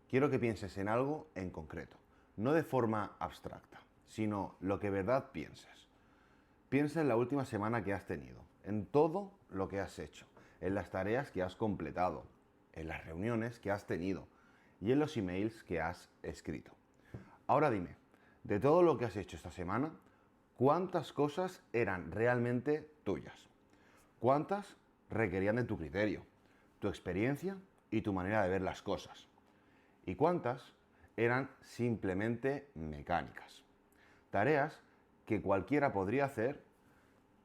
quiero que pienses en algo en concreto, no de forma abstracta, sino lo que de verdad pienses. Piensa en la última semana que has tenido, en todo lo que has hecho, en las tareas que has completado, en las reuniones que has tenido y en los emails que has escrito. Ahora dime, de todo lo que has hecho esta semana, ¿cuántas cosas eran realmente tuyas? ¿Cuántas requerían de tu criterio, tu experiencia y tu manera de ver las cosas? ¿Y cuántas eran simplemente mecánicas? Tareas que cualquiera podría hacer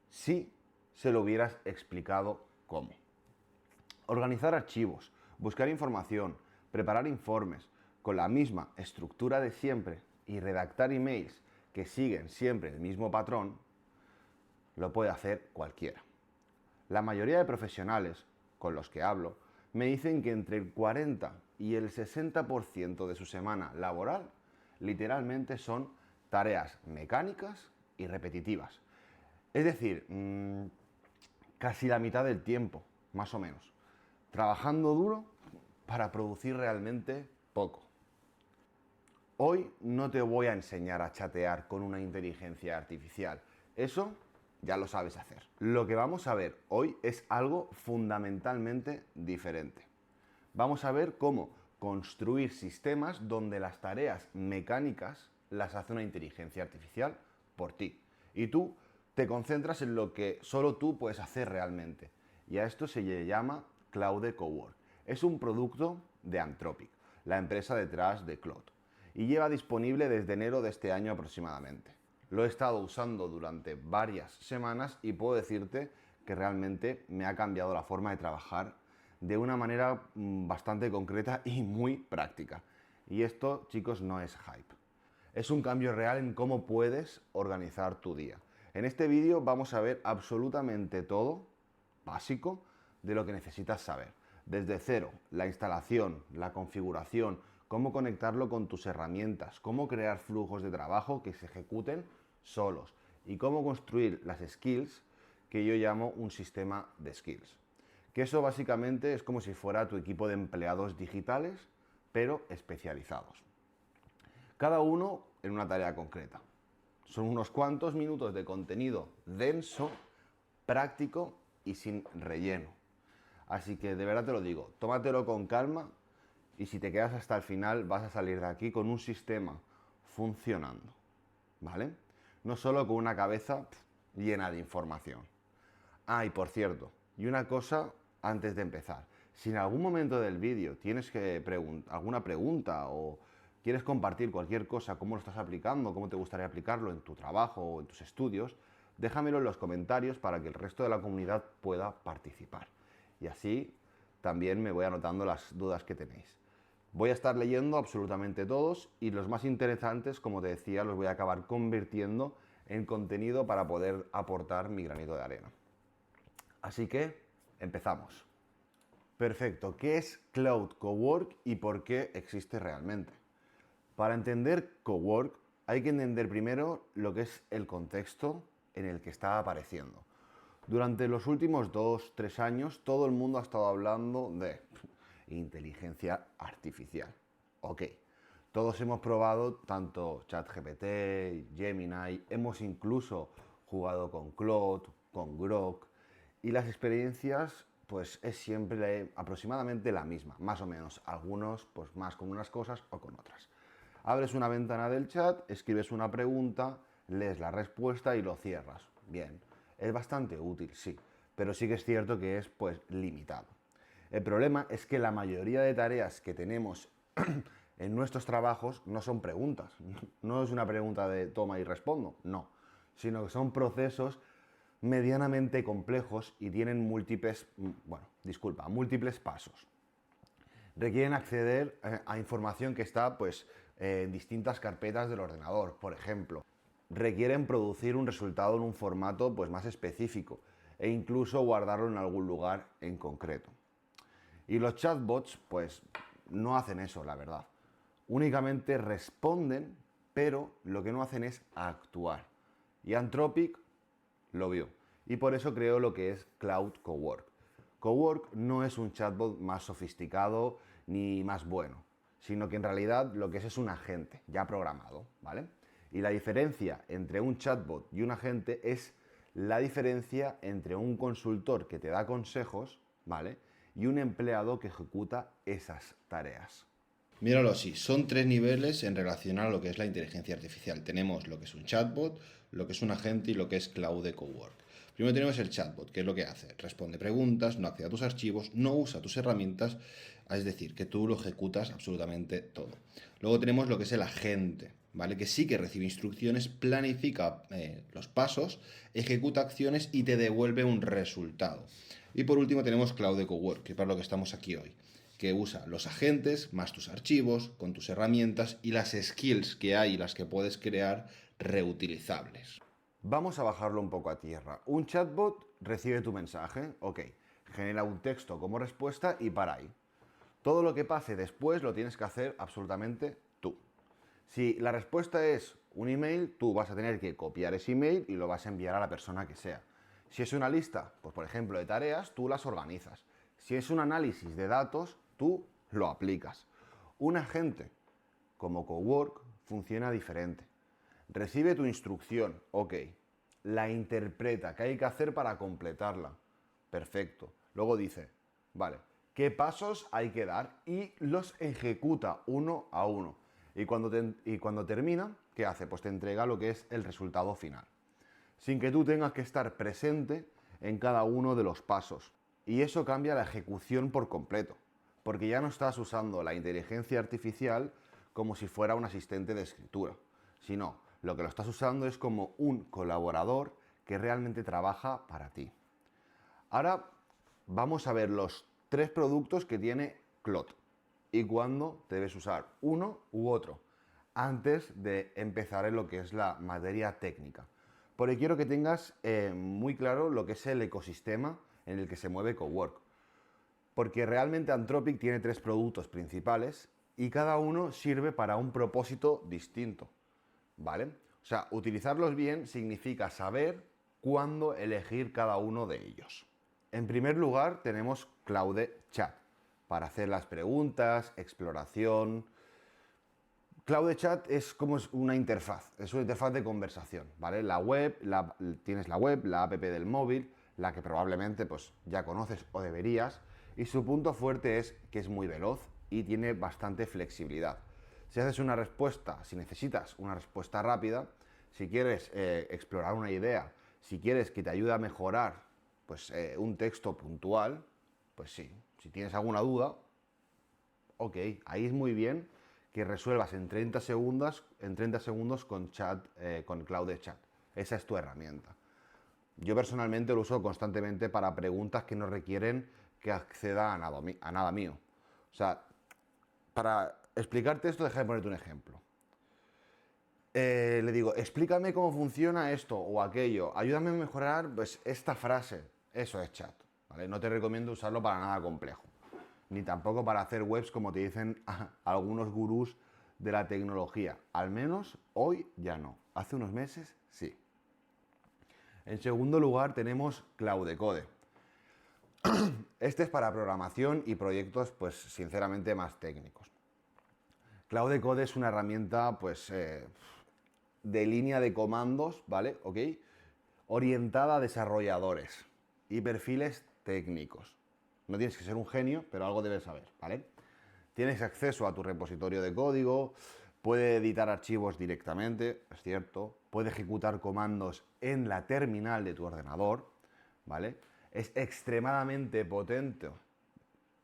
si se lo hubieras explicado cómo. Organizar archivos, buscar información, preparar informes con la misma estructura de siempre y redactar emails que siguen siempre el mismo patrón, lo puede hacer cualquiera. La mayoría de profesionales con los que hablo me dicen que entre el 40 y el 60% de su semana laboral literalmente son tareas mecánicas y repetitivas. Es decir, casi la mitad del tiempo, más o menos, trabajando duro para producir realmente poco. Hoy no te voy a enseñar a chatear con una inteligencia artificial. Eso ya lo sabes hacer. Lo que vamos a ver hoy es algo fundamentalmente diferente. Vamos a ver cómo construir sistemas donde las tareas mecánicas las hace una inteligencia artificial por ti. Y tú te concentras en lo que solo tú puedes hacer realmente. Y a esto se le llama Claude Cowork. Es un producto de Anthropic, la empresa detrás de Claude, y lleva disponible desde enero de este año aproximadamente. Lo he estado usando durante varias semanas y puedo decirte que realmente me ha cambiado la forma de trabajar de una manera bastante concreta y muy práctica. Y esto, chicos, no es hype. Es un cambio real en cómo puedes organizar tu día. En este vídeo vamos a ver absolutamente todo básico de lo que necesitas saber. Desde cero, la instalación, la configuración, cómo conectarlo con tus herramientas, cómo crear flujos de trabajo que se ejecuten solos y cómo construir las skills que yo llamo un sistema de skills. Que eso básicamente es como si fuera tu equipo de empleados digitales, pero especializados. Cada uno en una tarea concreta. Son unos cuantos minutos de contenido denso, práctico y sin relleno. Así que de verdad te lo digo, tómatelo con calma y si te quedas hasta el final vas a salir de aquí con un sistema funcionando, ¿vale? No solo con una cabeza llena de información. Ah, y por cierto, y una cosa antes de empezar. Si en algún momento del vídeo tienes que alguna pregunta o quieres compartir cualquier cosa, cómo lo estás aplicando, cómo te gustaría aplicarlo en tu trabajo o en tus estudios, déjamelo en los comentarios para que el resto de la comunidad pueda participar. Y así también me voy anotando las dudas que tenéis. Voy a estar leyendo absolutamente todos y los más interesantes, como te decía, los voy a acabar convirtiendo en contenido para poder aportar mi granito de arena. Así que empezamos. Perfecto, ¿qué es Cloud Cowork y por qué existe realmente? Para entender Cowork hay que entender primero lo que es el contexto en el que está apareciendo. Durante los últimos 2-3 años todo el mundo ha estado hablando de inteligencia artificial. Ok, todos hemos probado tanto ChatGPT, Gemini, hemos incluso jugado con Claude, con Grok, y las experiencias pues es siempre aproximadamente la misma, más o menos, algunos pues más con unas cosas o con otras. Abres una ventana del chat, escribes una pregunta, lees la respuesta y lo cierras. Bien, es bastante útil, sí, pero sí que es cierto que es pues limitado. El problema es que la mayoría de tareas que tenemos en nuestros trabajos no son preguntas, no es una pregunta de toma y respondo, no, sino que son procesos medianamente complejos y tienen múltiples pasos. Requieren acceder a información que está pues, en distintas carpetas del ordenador, por ejemplo. Requieren producir un resultado en un formato pues, más específico e incluso guardarlo en algún lugar en concreto. Y los chatbots pues no hacen eso, la verdad. Únicamente responden, pero lo que no hacen es actuar. Y Anthropic lo vio. Y por eso creó lo que es Cloud Cowork. Cowork no es un chatbot más sofisticado ni más bueno, sino que en realidad lo que es un agente ya programado, ¿vale? Y la diferencia entre un chatbot y un agente es la diferencia entre un consultor que te da consejos, ¿vale? Y un empleado que ejecuta esas tareas. Míralo así, son tres niveles en relación a lo que es la inteligencia artificial. Tenemos lo que es un chatbot, lo que es un agente y lo que es Cloud Cowork. Primero tenemos el chatbot, que es lo que hace. Responde preguntas, no accede a tus archivos, no usa tus herramientas, es decir, que tú lo ejecutas absolutamente todo. Luego tenemos lo que es el agente, ¿vale? Que sí que recibe instrucciones, planifica los pasos, ejecuta acciones y te devuelve un resultado. Y por último tenemos Cloud Cowork, que es para lo que estamos aquí hoy, que usa los agentes más tus archivos con tus herramientas y las skills que hay, las que puedes crear reutilizables. Vamos a bajarlo un poco a tierra. Un chatbot recibe tu mensaje, ok, genera un texto como respuesta y para ahí. Todo lo que pase después lo tienes que hacer absolutamente tú. Si la respuesta es un email, tú vas a tener que copiar ese email y lo vas a enviar a la persona que sea. Si es una lista, pues por ejemplo de tareas, tú las organizas. Si es un análisis de datos, tú lo aplicas. Un agente como Cowork funciona diferente. Recibe tu instrucción, ok, la interpreta, ¿qué hay que hacer para completarla? Perfecto. Luego dice, vale, ¿qué pasos hay que dar? Y los ejecuta uno a uno. Y cuando termina, ¿qué hace? Pues te entrega lo que es el resultado final, sin que tú tengas que estar presente en cada uno de los pasos. Y eso cambia la ejecución por completo, porque ya no estás usando la inteligencia artificial como si fuera un asistente de escritura, sino lo que lo estás usando es como un colaborador que realmente trabaja para ti. Ahora vamos a ver los tres productos que tiene Clot y cuándo debes usar uno u otro antes de empezar en lo que es la materia técnica. Porque quiero que tengas muy claro lo que es el ecosistema en el que se mueve Cowork. Porque realmente Anthropic tiene tres productos principales y cada uno sirve para un propósito distinto, ¿vale? O sea, utilizarlos bien significa saber cuándo elegir cada uno de ellos. En primer lugar tenemos Claude Chat para hacer las preguntas, exploración. Claude Chat es como una interfaz, es una interfaz de conversación, ¿vale? Tienes la web, la app del móvil, la que probablemente pues, ya conoces o deberías, y su punto fuerte es que es muy veloz y tiene bastante flexibilidad. Si haces una respuesta, si necesitas una respuesta rápida, si quieres explorar una idea, si quieres que te ayude a mejorar pues, un texto puntual, pues sí, si tienes alguna duda, ok, ahí es muy bien que resuelvas en 30 segundos con Cloud Chat. Esa es tu herramienta. Yo personalmente lo uso constantemente para preguntas que no requieren que acceda a nada mío. O sea, para explicarte esto, déjame ponerte un ejemplo. Le digo, explícame cómo funciona esto o aquello, ayúdame a mejorar pues, esta frase. Eso es chat, ¿vale? No te recomiendo usarlo para nada complejo, ni tampoco para hacer webs como te dicen algunos gurús de la tecnología. Al menos hoy ya no. Hace unos meses sí. En segundo lugar tenemos Claudecode. Este es para programación y proyectos, pues sinceramente más técnicos. Claudecode es una herramienta, pues, de línea de comandos, ¿vale? ¿Ok? Orientada a desarrolladores y perfiles técnicos. No tienes que ser un genio, pero algo debes saber, ¿vale? Tienes acceso a tu repositorio de código, puede editar archivos directamente, es cierto, puede ejecutar comandos en la terminal de tu ordenador, ¿vale? Es extremadamente potente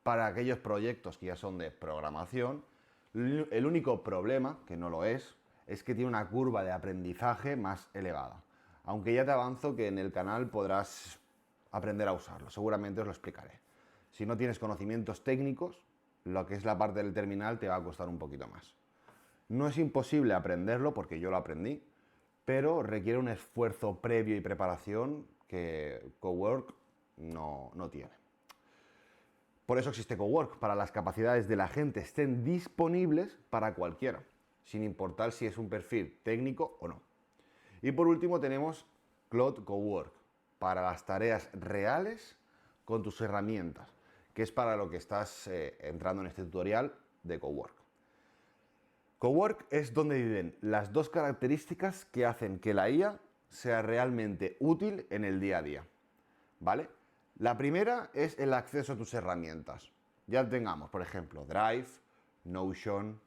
para aquellos proyectos que ya son de programación. El único problema, que no lo es que tiene una curva de aprendizaje más elevada. Aunque ya te avanzo que en el canal podrás aprender a usarlo, seguramente os lo explicaré. Si no tienes conocimientos técnicos, lo que es la parte del terminal te va a costar un poquito más. No es imposible aprenderlo porque yo lo aprendí, pero requiere un esfuerzo previo y preparación que Cowork no tiene. Por eso existe Cowork, para las capacidades de la gente estén disponibles para cualquiera, sin importar si es un perfil técnico o no. Y por último tenemos Cloud Cowork, para las tareas reales con tus herramientas, que es para lo que estás entrando en este tutorial de Cowork. Cowork es donde viven las dos características que hacen que la IA sea realmente útil en el día a día, ¿vale? La primera es el acceso a tus herramientas. Ya tengamos, por ejemplo, Drive, Notion,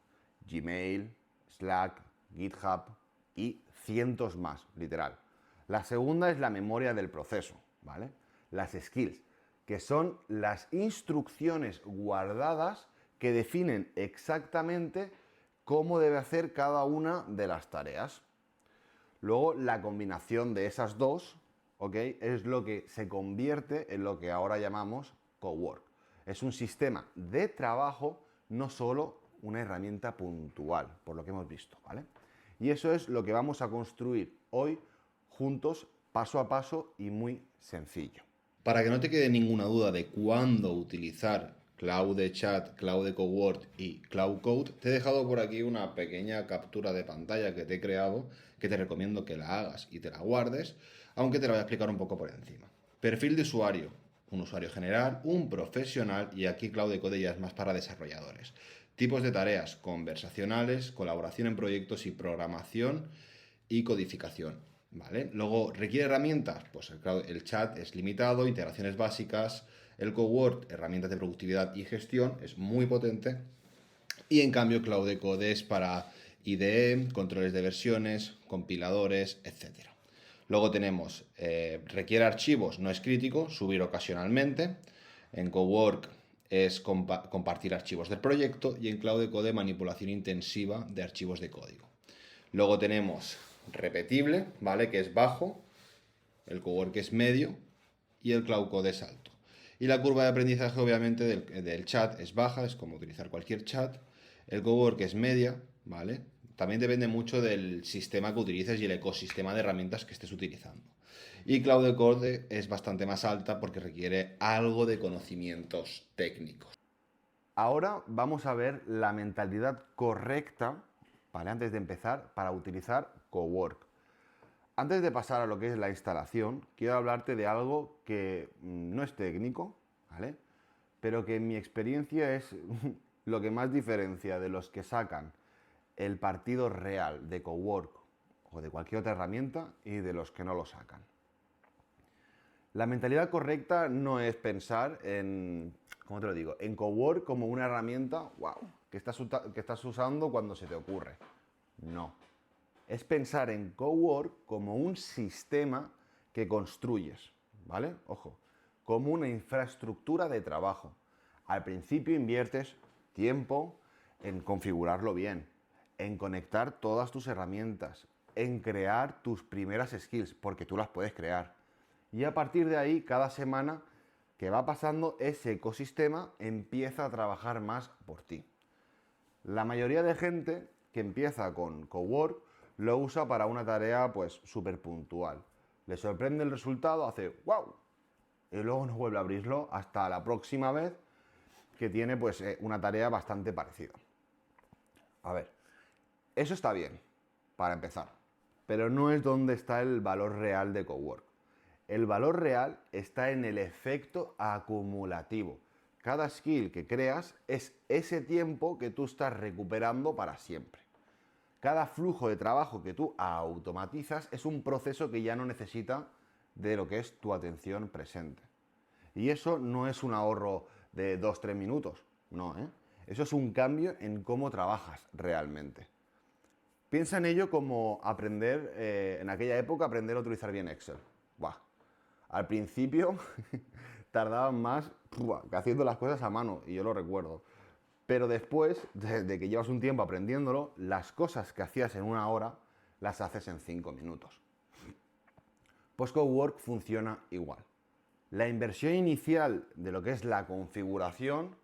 Gmail, Slack, GitHub y cientos más, literal. La segunda es la memoria del proceso, ¿vale? Las skills, que son las instrucciones guardadas que definen exactamente cómo debe hacer cada una de las tareas. Luego, la combinación de esas dos, ¿ok?, es lo que se convierte en lo que ahora llamamos Cowork. Es un sistema de trabajo, no solo una herramienta puntual, por lo que hemos visto, ¿vale? Y eso es lo que vamos a construir hoy juntos, paso a paso y muy sencillo. Para que no te quede ninguna duda de cuándo utilizar Cloud Chat, Cloud Cowork y Cloud Code, te he dejado por aquí una pequeña captura de pantalla que te he creado, que te recomiendo que la hagas y te la guardes, aunque te la voy a explicar un poco por encima. Perfil de usuario: un usuario general, un profesional, y aquí Cloud Code ya es más para desarrolladores. Tipos de tareas: conversacionales, colaboración en proyectos y programación y codificación. ¿Vale? Luego, ¿requiere herramientas? Pues el chat es limitado, integraciones básicas. El Cowork, herramientas de productividad y gestión, es muy potente. Y en cambio, Cloud Code es para IDE, controles de versiones, compiladores, etc. Luego tenemos, requiere archivos, no es crítico, subir ocasionalmente. En Cowork es compartir archivos del proyecto, y en Cloud Code manipulación intensiva de archivos de código. Luego tenemos repetible, ¿vale?, que es bajo, el Cowork es medio y el Cloud Code es alto. Y la curva de aprendizaje, obviamente, del chat es baja, es como utilizar cualquier chat. El Cowork es media, ¿vale? También depende mucho del sistema que utilices y el ecosistema de herramientas que estés utilizando. Y Cloud Code es bastante más alta porque requiere algo de conocimientos técnicos. Ahora vamos a ver la mentalidad correcta, ¿vale?, antes de empezar, para utilizar Cowork. Antes de pasar a lo que es la instalación, quiero hablarte de algo que no es técnico, ¿vale?, pero que en mi experiencia es lo que más diferencia de los que sacan el partido real de Cowork o de cualquier otra herramienta y de los que no lo sacan. La mentalidad correcta no es pensar en, ¿cómo te lo digo?, en Cowork como una herramienta, wow, que estás usando cuando se te ocurre. No. Es pensar en Cowork como un sistema que construyes, ¿vale? Ojo, como una infraestructura de trabajo. Al principio inviertes tiempo en configurarlo bien, en conectar todas tus herramientas, en crear tus primeras skills, porque tú las puedes crear. Y a partir de ahí, cada semana que va pasando, ese ecosistema empieza a trabajar más por ti. La mayoría de gente que empieza con Cowork lo usa para una tarea pues súper puntual. Le sorprende el resultado, hace ¡wow! Y luego no vuelve a abrirlo hasta la próxima vez que tiene pues una tarea bastante parecida. A ver, eso está bien, para empezar, pero no es donde está el valor real de Cowork. El valor real está en el efecto acumulativo. Cada skill que creas es ese tiempo que tú estás recuperando para siempre. Cada flujo de trabajo que tú automatizas es un proceso que ya no necesita de lo que es tu atención presente. Y eso no es un ahorro de 2-3 minutos, no, ¿eh? Eso es un cambio en cómo trabajas realmente. Piensa en ello como aprender, en aquella época, aprender a utilizar bien Excel. Buah. Al principio tardaban más que haciendo las cosas a mano, y yo lo recuerdo. Pero después, de que llevas un tiempo aprendiéndolo, las cosas que hacías en 1 hora, las haces en 5 minutos. Pues Cowork funciona igual. La inversión inicial de lo que es la configuración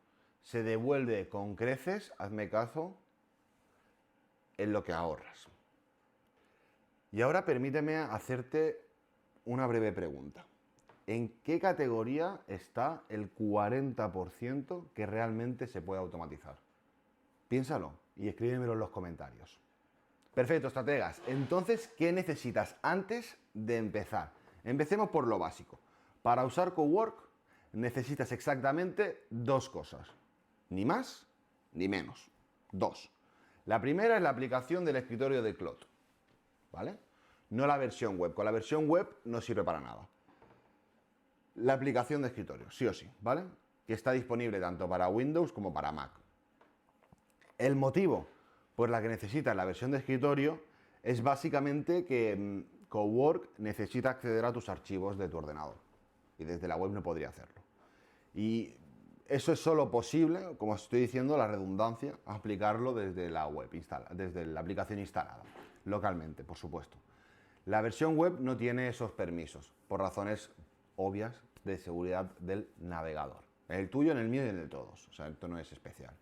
se devuelve con creces, hazme caso, en lo que ahorras. Y ahora permíteme hacerte una breve pregunta. ¿En qué categoría está el 40% que realmente se puede automatizar? Piénsalo y escríbemelo en los comentarios. Perfecto, estrategas. Entonces, ¿qué necesitas antes de empezar? Empecemos por lo básico. Para usar Cowork necesitas exactamente 2 cosas. Ni más ni menos. 2. La primera es la aplicación del escritorio de Cloud, ¿vale? No la versión web. Con la versión web no sirve para nada. La aplicación de escritorio, sí o sí, ¿vale? Que está disponible tanto para Windows como para Mac. El motivo por la que necesitas la versión de escritorio es básicamente que Cowork necesita acceder a tus archivos de tu ordenador y desde la web no podría hacerlo. Y eso es solo posible, como estoy diciendo, la redundancia, aplicarlo desde la web, desde la aplicación instalada, localmente, por supuesto. La versión web no tiene esos permisos, por razones obvias de seguridad del navegador. En el tuyo, en el mío y en el de todos. O sea, esto no es especial.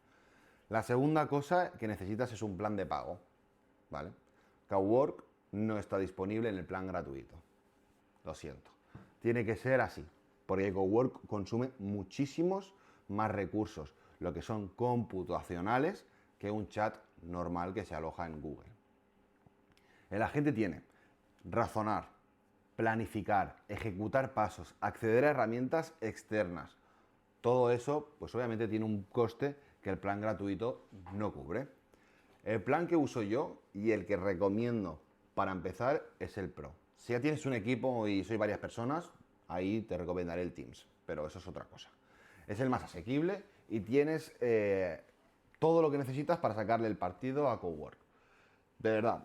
La segunda cosa que necesitas es un plan de pago, ¿vale? Cowork no está disponible en el plan gratuito. Lo siento. Tiene que ser así, porque Cowork consume muchísimos más recursos, lo que son computacionales, que un chat normal que se aloja en Google. El agente tiene razonar, planificar, ejecutar pasos, acceder a herramientas externas. Todo eso, pues obviamente tiene un coste que el plan gratuito no cubre. El plan que uso yo y el que recomiendo para empezar es el Pro. Si ya tienes un equipo y sois varias personas, ahí te recomendaré el Teams, pero eso es otra cosa. Es el más asequible y tienes todo lo que necesitas para sacarle el partido a Cowork. De verdad,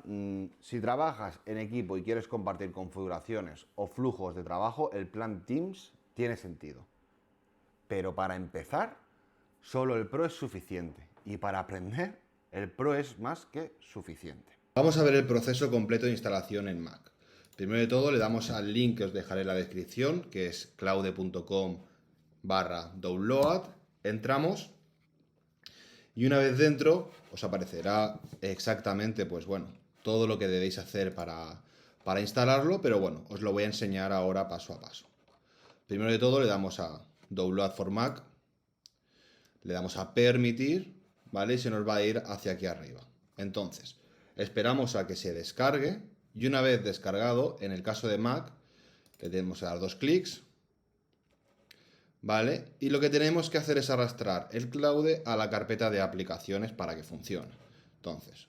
si trabajas en equipo y quieres compartir configuraciones o flujos de trabajo, el plan Teams tiene sentido. Pero para empezar, solo el Pro es suficiente. Y para aprender, el Pro es más que suficiente. Vamos a ver el proceso completo de instalación en Mac. Primero de todo le damos al link que os dejaré en la descripción, que es claude.com/download. Entramos y una vez dentro os aparecerá exactamente, pues bueno, todo lo que debéis hacer para instalarlo, pero bueno, os lo voy a enseñar ahora paso a paso. Primero de todo le damos a Download for Mac, le damos a Permitir, ¿vale? Y se nos va a ir hacia aquí arriba. Entonces, esperamos a que se descargue y una vez descargado, en el caso de Mac, le tenemos que dar 2 clics, ¿vale? Y lo que tenemos que hacer es arrastrar el Claude a la carpeta de aplicaciones para que funcione. Entonces,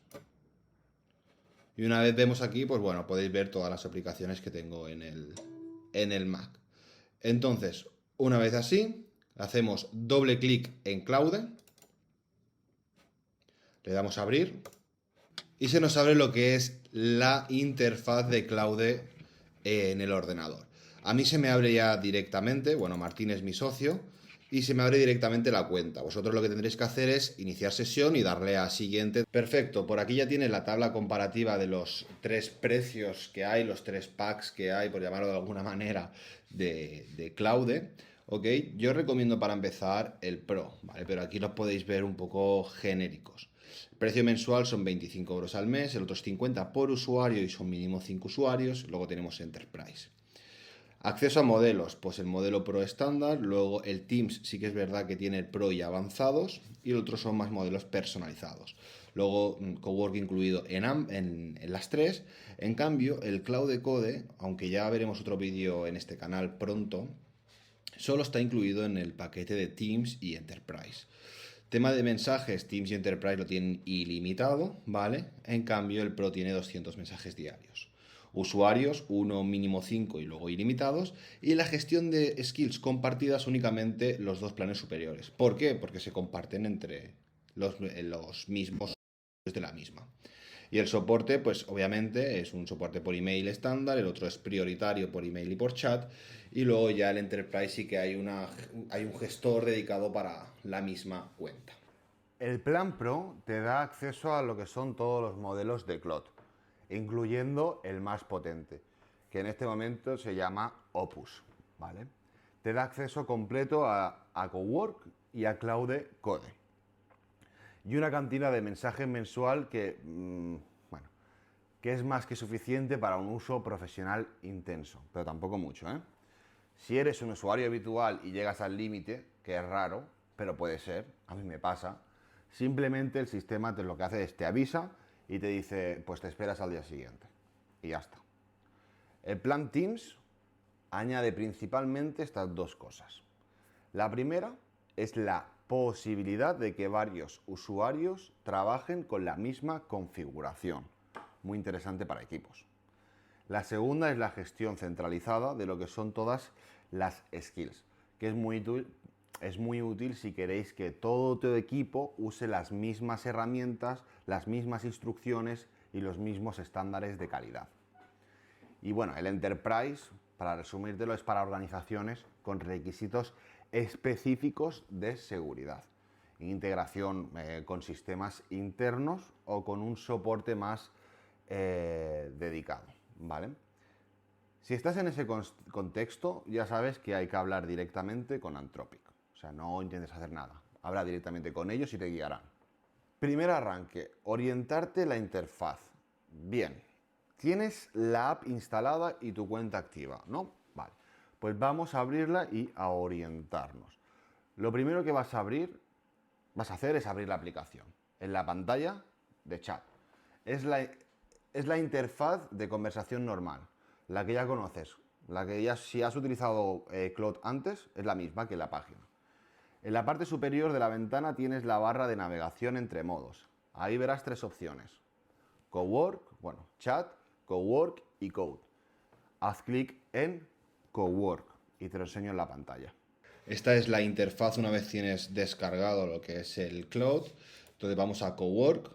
y una vez vemos aquí, pues bueno, podéis ver todas las aplicaciones que tengo en el Mac. Entonces, una vez así, hacemos doble clic en Claude, le damos a abrir y se nos abre lo que es la interfaz de Claude en el ordenador. A mí se me abre ya directamente, bueno, Martín es mi socio, y se me abre directamente la cuenta. Vosotros lo que tendréis que hacer es iniciar sesión y darle a siguiente. Perfecto, por aquí ya tiene la tabla comparativa de los 3 precios que hay, los 3 packs que hay, por llamarlo de alguna manera, de Claude. ¿Ok? Yo recomiendo para empezar el Pro, ¿vale? Pero aquí los podéis ver un poco genéricos. El precio mensual son 25 euros al mes, el otro es 50 por usuario y son mínimo 5 usuarios. Luego tenemos Enterprise. Acceso a modelos, pues el modelo Pro estándar, luego el Teams sí que es verdad que tiene el Pro y avanzados y el otro son más modelos personalizados. Luego Cowork incluido en las 3. En cambio, el Cloud Code, aunque ya veremos otro vídeo en este canal pronto, solo está incluido en el paquete de Teams y Enterprise. Tema de mensajes, Teams y Enterprise lo tienen ilimitado, ¿vale? En cambio, el Pro tiene 200 mensajes diarios. Usuarios, uno mínimo 5 y luego ilimitados. Y la gestión de skills compartidas únicamente los 2 planes superiores. ¿Por qué? Porque se comparten entre los mismos de la misma. Y el soporte, pues obviamente es un soporte por email estándar, el otro es prioritario por email y por chat, y luego ya el Enterprise sí que hay un gestor dedicado para la misma cuenta. El plan Pro te da acceso a lo que son todos los modelos de Cloud, incluyendo el más potente, que en este momento se llama Opus, ¿vale? Te da acceso completo a Cowork y a Claude Code. Y una cantidad de mensajes mensual que, bueno, que es más que suficiente para un uso profesional intenso, pero tampoco mucho, ¿eh? Si eres un usuario habitual y llegas al límite, que es raro, pero puede ser, a mí me pasa, simplemente el sistema lo que hace es te avisa y te dice, pues te esperas al día siguiente. Y ya está. El plan Teams añade principalmente estas 2 cosas. La primera es la posibilidad de que varios usuarios trabajen con la misma configuración. Muy interesante para equipos. La segunda es la gestión centralizada de lo que son todas las skills, que es muy útil si queréis que todo tu equipo use las mismas herramientas, las mismas instrucciones y los mismos estándares de calidad. Y bueno, el Enterprise, para resumírtelo, es para organizaciones con requisitos específicos de seguridad, integración con sistemas internos o con un soporte más dedicado, ¿vale? Si estás en ese contexto, ya sabes que hay que hablar directamente con Anthropic. O sea, no intentes hacer nada. Habla directamente con ellos y te guiarán. Primer arranque, orientarte la interfaz. Bien, tienes la app instalada y tu cuenta activa, ¿no? Vale, pues vamos a abrirla y a orientarnos. Lo primero que vas a hacer es abrir la aplicación. En la pantalla de chat. Es la interfaz de conversación normal, la que ya conoces, la que ya si has utilizado Claude antes, es la misma que en la página. En la parte superior de la ventana tienes la barra de navegación entre modos. Ahí verás tres opciones. Cowork, bueno, chat, Cowork y Code. Haz clic en Cowork y te lo enseño en la pantalla. Esta es la interfaz una vez tienes descargado lo que es el Cloud. Entonces vamos a Cowork.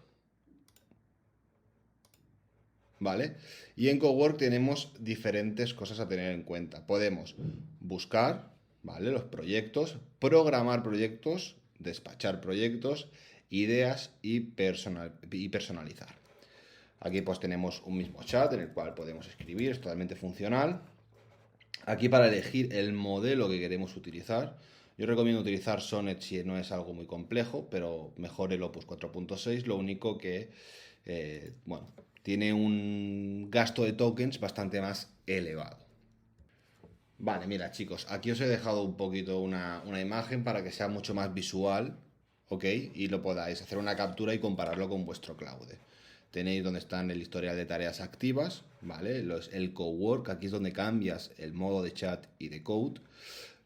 ¿Vale? Y en Cowork tenemos diferentes cosas a tener en cuenta. Podemos buscar, ¿vale?, los proyectos, programar proyectos, despachar proyectos, ideas y personalizar. Aquí pues tenemos un mismo chat en el cual podemos escribir, es totalmente funcional. Aquí para elegir el modelo que queremos utilizar, yo recomiendo utilizar Sonnet si no es algo muy complejo, pero mejor el Opus 4.6, lo único que, bueno, tiene un gasto de tokens bastante más elevado. Vale, mira chicos, aquí os he dejado un poquito una imagen para que sea mucho más visual, ¿ok? Y lo podáis hacer una captura y compararlo con vuestro Claude. Tenéis donde están el historial de tareas activas, ¿vale? El Cowork, aquí es donde cambias el modo de chat y de code.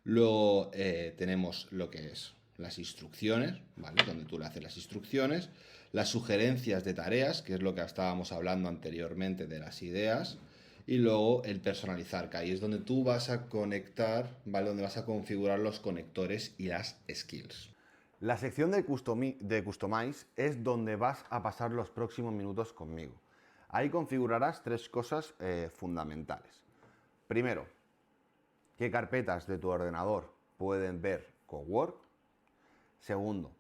Luego tenemos lo que es las instrucciones, ¿vale?, donde tú le haces las instrucciones. Las sugerencias de tareas, que es lo que estábamos hablando anteriormente de las ideas. Y luego el personalizar, que ahí es donde tú vas a conectar, ¿vale?, donde vas a configurar los conectores y las skills. La sección de Customize es donde vas a pasar los próximos minutos conmigo. Ahí configurarás tres cosas fundamentales. Primero, qué carpetas de tu ordenador pueden ver Cowork. Segundo,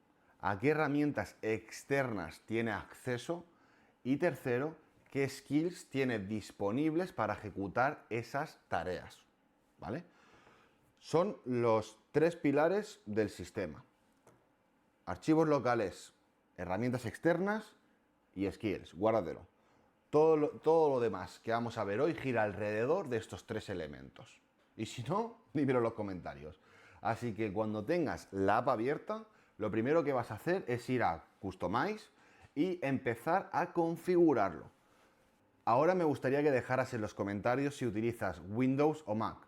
a qué herramientas externas tiene acceso. Y tercero, qué skills tiene disponibles para ejecutar esas tareas. ¿Vale? Son los tres pilares del sistema. Archivos locales, herramientas externas y skills. Guárdatelo. Todo lo demás que vamos a ver hoy gira alrededor de estos tres elementos. Y si no, dímelo en los comentarios. Así que cuando tengas la app abierta, lo primero que vas a hacer es ir a Customize y empezar a configurarlo. Ahora me gustaría que dejaras en los comentarios si utilizas Windows o Mac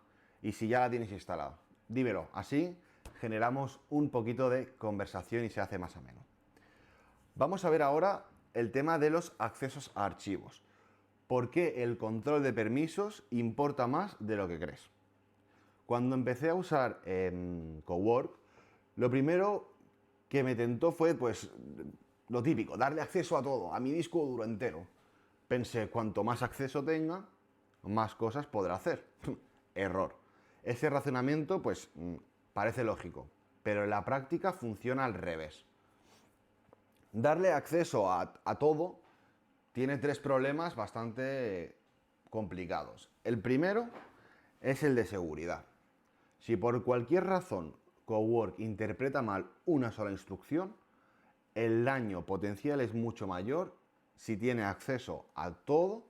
y si ya la tienes instalada. Dímelo, así generamos un poquito de conversación y se hace más ameno. Vamos a ver ahora el tema de los accesos a archivos. ¿Por qué el control de permisos importa más de lo que crees? Cuando empecé a usar Cowork, lo primero que me tentó fue, pues, lo típico, darle acceso a todo, a mi disco duro entero. Pensé, cuanto más acceso tenga, más cosas podrá hacer. Error. Ese razonamiento, pues, parece lógico, pero en la práctica funciona al revés. Darle acceso a todo tiene tres problemas bastante complicados. El primero es el de seguridad. Si por cualquier razón Cowork interpreta mal una sola instrucción, el daño potencial es mucho mayor si tiene acceso a todo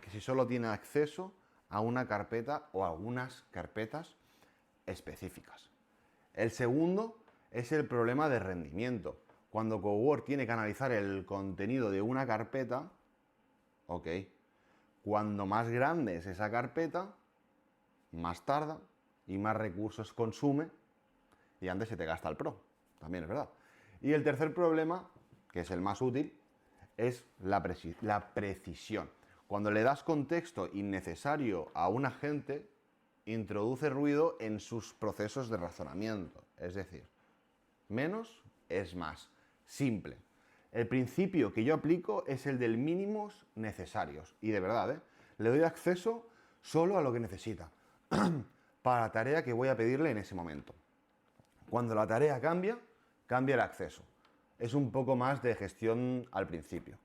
que si solo tiene acceso a una carpeta o a algunas carpetas específicas. El segundo es el problema de rendimiento. Cuando Cowork tiene que analizar el contenido de una carpeta, ok, cuando más grande es esa carpeta, más tarda y más recursos consume y antes se te gasta el Pro. también es verdad. Y el tercer problema, que es el más útil, es la precisión. Cuando le das contexto innecesario a un agente, introduce ruido en sus procesos de razonamiento. Es decir, menos es más. Simple. El principio que yo aplico es el del mínimos necesarios. Y de verdad, le doy acceso solo a lo que necesita para la tarea que voy a pedirle en ese momento. Cuando la tarea cambia, cambia el acceso. Es un poco más de gestión al principio.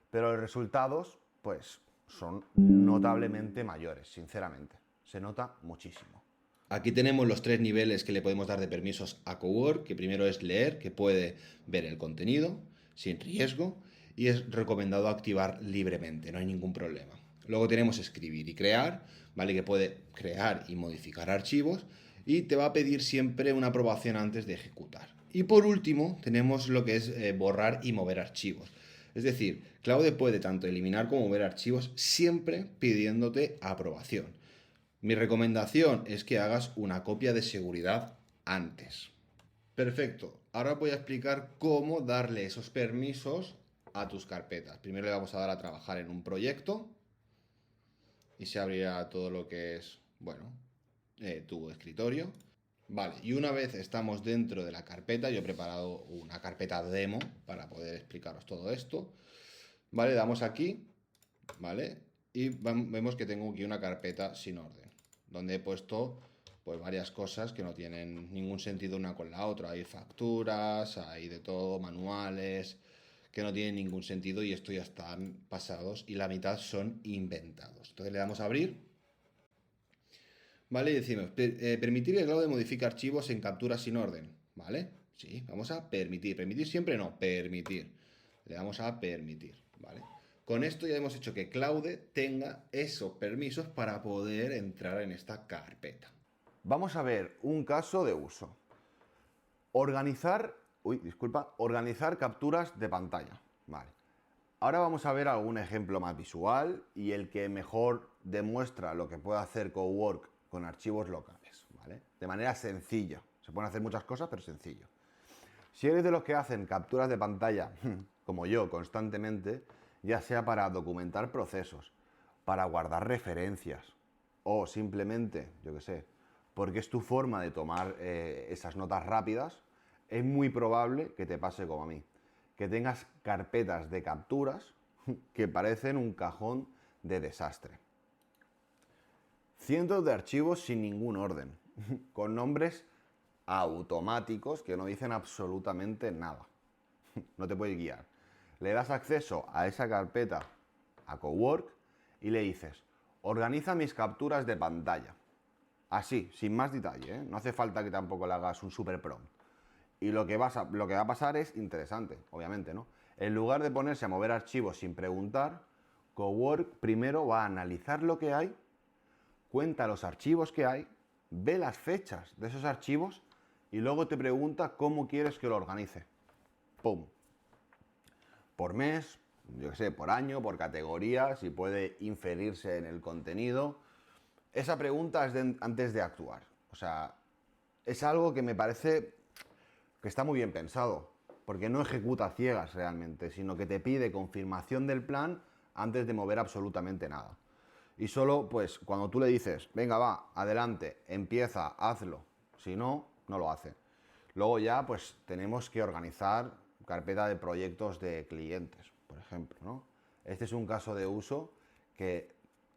Pero los resultados, pues, son notablemente mayores, sinceramente. Se nota muchísimo. Aquí tenemos los 3 niveles que le podemos dar de permisos a Cowork, que primero es leer, que puede ver el contenido sin riesgo, y es recomendado activar libremente, no hay ningún problema. Luego tenemos escribir y crear, ¿vale? Que puede crear y modificar archivos, y te va a pedir siempre una aprobación antes de ejecutar. Y por último, tenemos lo que es borrar y mover archivos. Es decir, Claude puede tanto eliminar como mover archivos siempre pidiéndote aprobación. Mi recomendación es que hagas una copia de seguridad antes. Perfecto, ahora voy a explicar cómo darle esos permisos a tus carpetas. Primero le vamos a dar a trabajar en un proyecto y se abrirá todo lo que es, bueno, tu escritorio. Vale, y una vez estamos dentro de la carpeta, yo he preparado una carpeta demo para poder explicaros todo esto. Vale, damos aquí, ¿vale? Y vemos que tengo aquí una carpeta sin orden, donde he puesto pues varias cosas que no tienen ningún sentido una con la otra. Hay facturas, hay de todo, manuales, que no tienen ningún sentido y esto ya están pasados y la mitad son inventados. Entonces le damos a abrir. ¿Vale? Y decimos, permitir que Claude modifique archivos en capturas sin orden. ¿Vale? Sí, vamos a permitir. Permitir siempre no, permitir. Le damos a permitir. ¿Vale? Con esto ya hemos hecho que Claude tenga esos permisos para poder entrar en esta carpeta. Vamos a ver un caso de uso. Organizar capturas de pantalla. Vale. Ahora vamos a ver algún ejemplo más visual y el que mejor demuestra lo que puede hacer Cowork con archivos locales, ¿vale? De manera sencilla. Se pueden hacer muchas cosas, pero sencillo. Si eres de los que hacen capturas de pantalla, como yo, constantemente, ya sea para documentar procesos, para guardar referencias o simplemente, yo qué sé, porque es tu forma de tomar esas notas rápidas, es muy probable que te pase como a mí, que tengas carpetas de capturas que parecen un cajón de desastre. Cientos de archivos sin ningún orden, con nombres automáticos que no dicen absolutamente nada. No te puedes guiar. Le das acceso a esa carpeta a Cowork y le dices, organiza mis capturas de pantalla. Así, sin más detalle, ¿eh? No hace falta que tampoco le hagas un super prompt. Y lo que va a pasar es interesante, obviamente, ¿no? En lugar de ponerse a mover archivos sin preguntar, Cowork primero va a analizar lo que hay, cuenta los archivos que hay, ve las fechas de esos archivos y luego te pregunta cómo quieres que lo organice. ¡Pum! Por mes, yo qué sé, por año, por categoría, si puede inferirse en el contenido. Esa pregunta es antes de actuar. O sea, es algo que me parece que está muy bien pensado, porque no ejecuta ciegas realmente, sino que te pide confirmación del plan antes de mover absolutamente nada. Y solo, pues, cuando tú le dices, venga, va, adelante, empieza, hazlo. Si no, no lo hace. Luego ya, pues, tenemos que organizar carpeta de proyectos de clientes, por ejemplo, ¿no? Este es un caso de uso que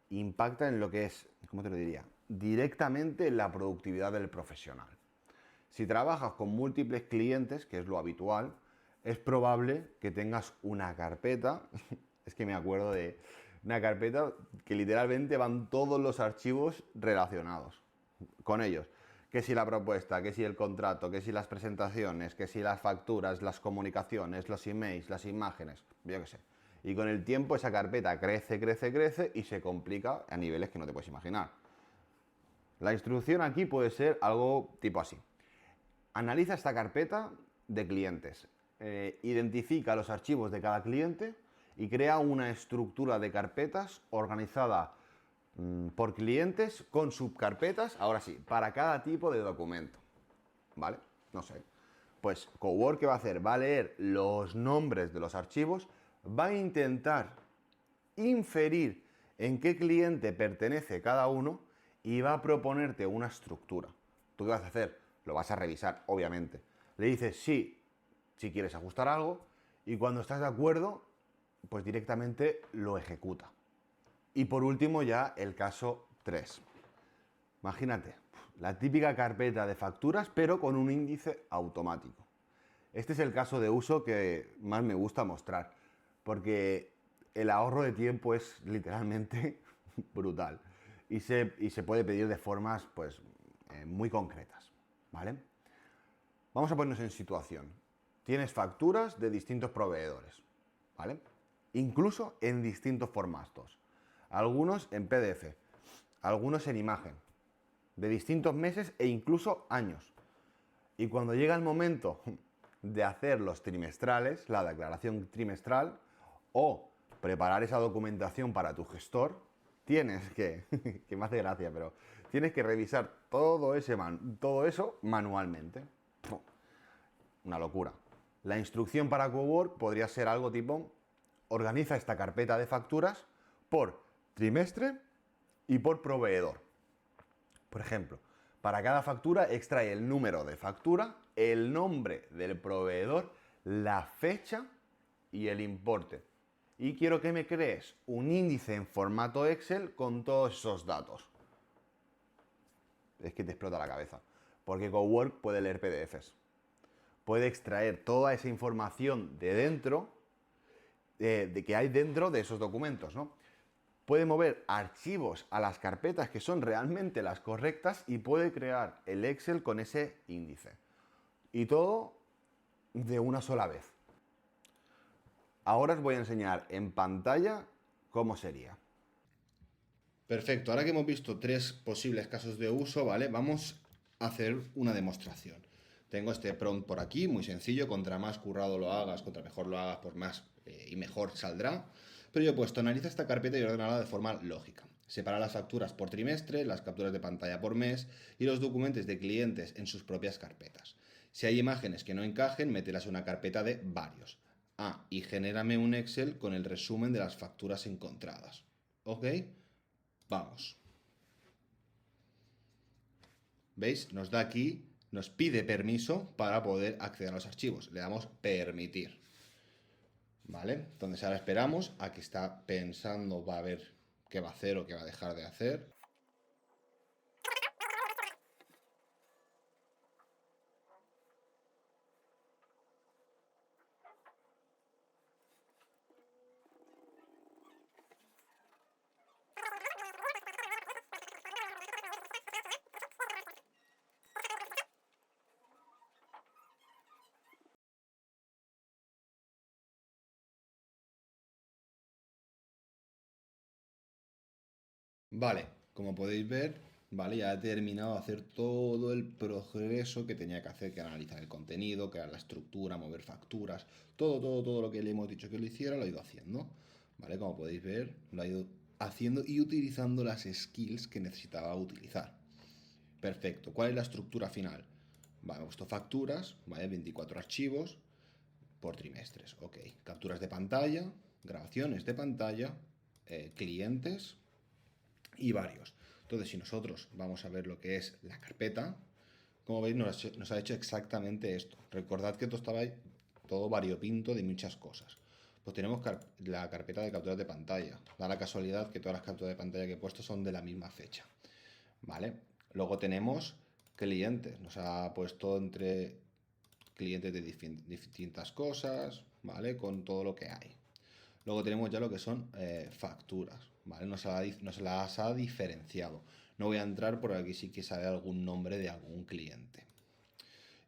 impacta en lo que es, ¿cómo te lo diría? Directamente en la productividad del profesional. Si trabajas con múltiples clientes, que es lo habitual, es probable que tengas una carpeta, es que me acuerdo de una carpeta que literalmente van todos los archivos relacionados con ellos. Que si la propuesta, que si el contrato, que si las presentaciones, que si las facturas, las comunicaciones, los emails, las imágenes, yo qué sé. Y con el tiempo esa carpeta crece, crece, crece y se complica a niveles que no te puedes imaginar. La instrucción aquí puede ser algo tipo así. Analiza esta carpeta de clientes, identifica los archivos de cada cliente y crea una estructura de carpetas organizada por clientes con subcarpetas, ahora sí, para cada tipo de documento. ¿Vale? No sé. Pues Cowork, ¿qué va a hacer? Va a leer los nombres de los archivos, va a intentar inferir en qué cliente pertenece cada uno y va a proponerte una estructura. ¿Tú qué vas a hacer? Lo vas a revisar, obviamente. Le dices sí, si quieres ajustar algo, y cuando estás de acuerdo, pues directamente lo ejecuta. Y por último ya el caso 3. Imagínate, la típica carpeta de facturas, pero con un índice automático. Este es el caso de uso que más me gusta mostrar, porque el ahorro de tiempo es literalmente brutal y se puede pedir de formas pues, muy concretas, ¿vale? Vamos a ponernos en situación. Tienes facturas de distintos proveedores, ¿vale? Incluso en distintos formatos. Algunos en PDF, algunos en imagen, de distintos meses e incluso años. Y cuando llega el momento de hacer los trimestrales, la declaración trimestral, o preparar esa documentación para tu gestor, tienes que, que me hace gracia, pero tienes que revisar todo eso manualmente. Una locura. La instrucción para Cowork podría ser algo tipo: organiza esta carpeta de facturas por trimestre y por proveedor. Por ejemplo, para cada factura extrae el número de factura, el nombre del proveedor, la fecha y el importe. Y quiero que me crees un índice en formato Excel con todos esos datos. Es que te explota la cabeza. Porque Cowork puede leer PDFs. Puede extraer toda esa información de dentro, de que hay dentro de esos documentos, ¿no? Puede mover archivos a las carpetas que son realmente las correctas y puede crear el Excel con ese índice. Y todo de una sola vez. Ahora os voy a enseñar en pantalla cómo sería. Perfecto, ahora que hemos visto 3 posibles casos de uso, ¿vale? Vamos a hacer una demostración. Tengo este prompt por aquí, muy sencillo, contra más currado lo hagas, contra mejor lo hagas, pues más y mejor saldrá. Pero yo he puesto, analiza esta carpeta y ordenarla de forma lógica. Separa las facturas por trimestre, las capturas de pantalla por mes y los documentos de clientes en sus propias carpetas. Si hay imágenes que no encajen, mételas en una carpeta de varios. Y genérame un Excel con el resumen de las facturas encontradas. ¿Ok? Vamos. ¿Veis? Nos da aquí, nos pide permiso para poder acceder a los archivos. Le damos permitir. ¿Vale? Entonces ahora esperamos a que está pensando, va a ver qué va a hacer o qué va a dejar de hacer. Vale, como podéis ver, vale, ya he terminado de hacer todo el progreso que tenía que hacer, que era analizar el contenido, crear la estructura, mover facturas, todo lo que le hemos dicho que lo hiciera, lo he ido haciendo. Vale, como podéis ver, lo he ido haciendo y utilizando las skills que necesitaba utilizar. Perfecto, ¿cuál es la estructura final? Vale, he puesto facturas, vale, 24 archivos por trimestres, ok. Capturas de pantalla, grabaciones de pantalla, clientes y varios. Entonces, si nosotros vamos a ver lo que es la carpeta, como veis, nos ha hecho exactamente esto. Recordad que esto estaba todo variopinto de muchas cosas. Pues tenemos la carpeta de capturas de pantalla. Da la casualidad que todas las capturas de pantalla que he puesto son de la misma fecha. ¿Vale? Luego tenemos clientes. Nos ha puesto entre clientes de distintas cosas, ¿vale? Con todo lo que hay. Luego tenemos ya lo que son facturas, ¿vale? Nos las ha diferenciado. No voy a entrar, por aquí sí que sale algún nombre de algún cliente.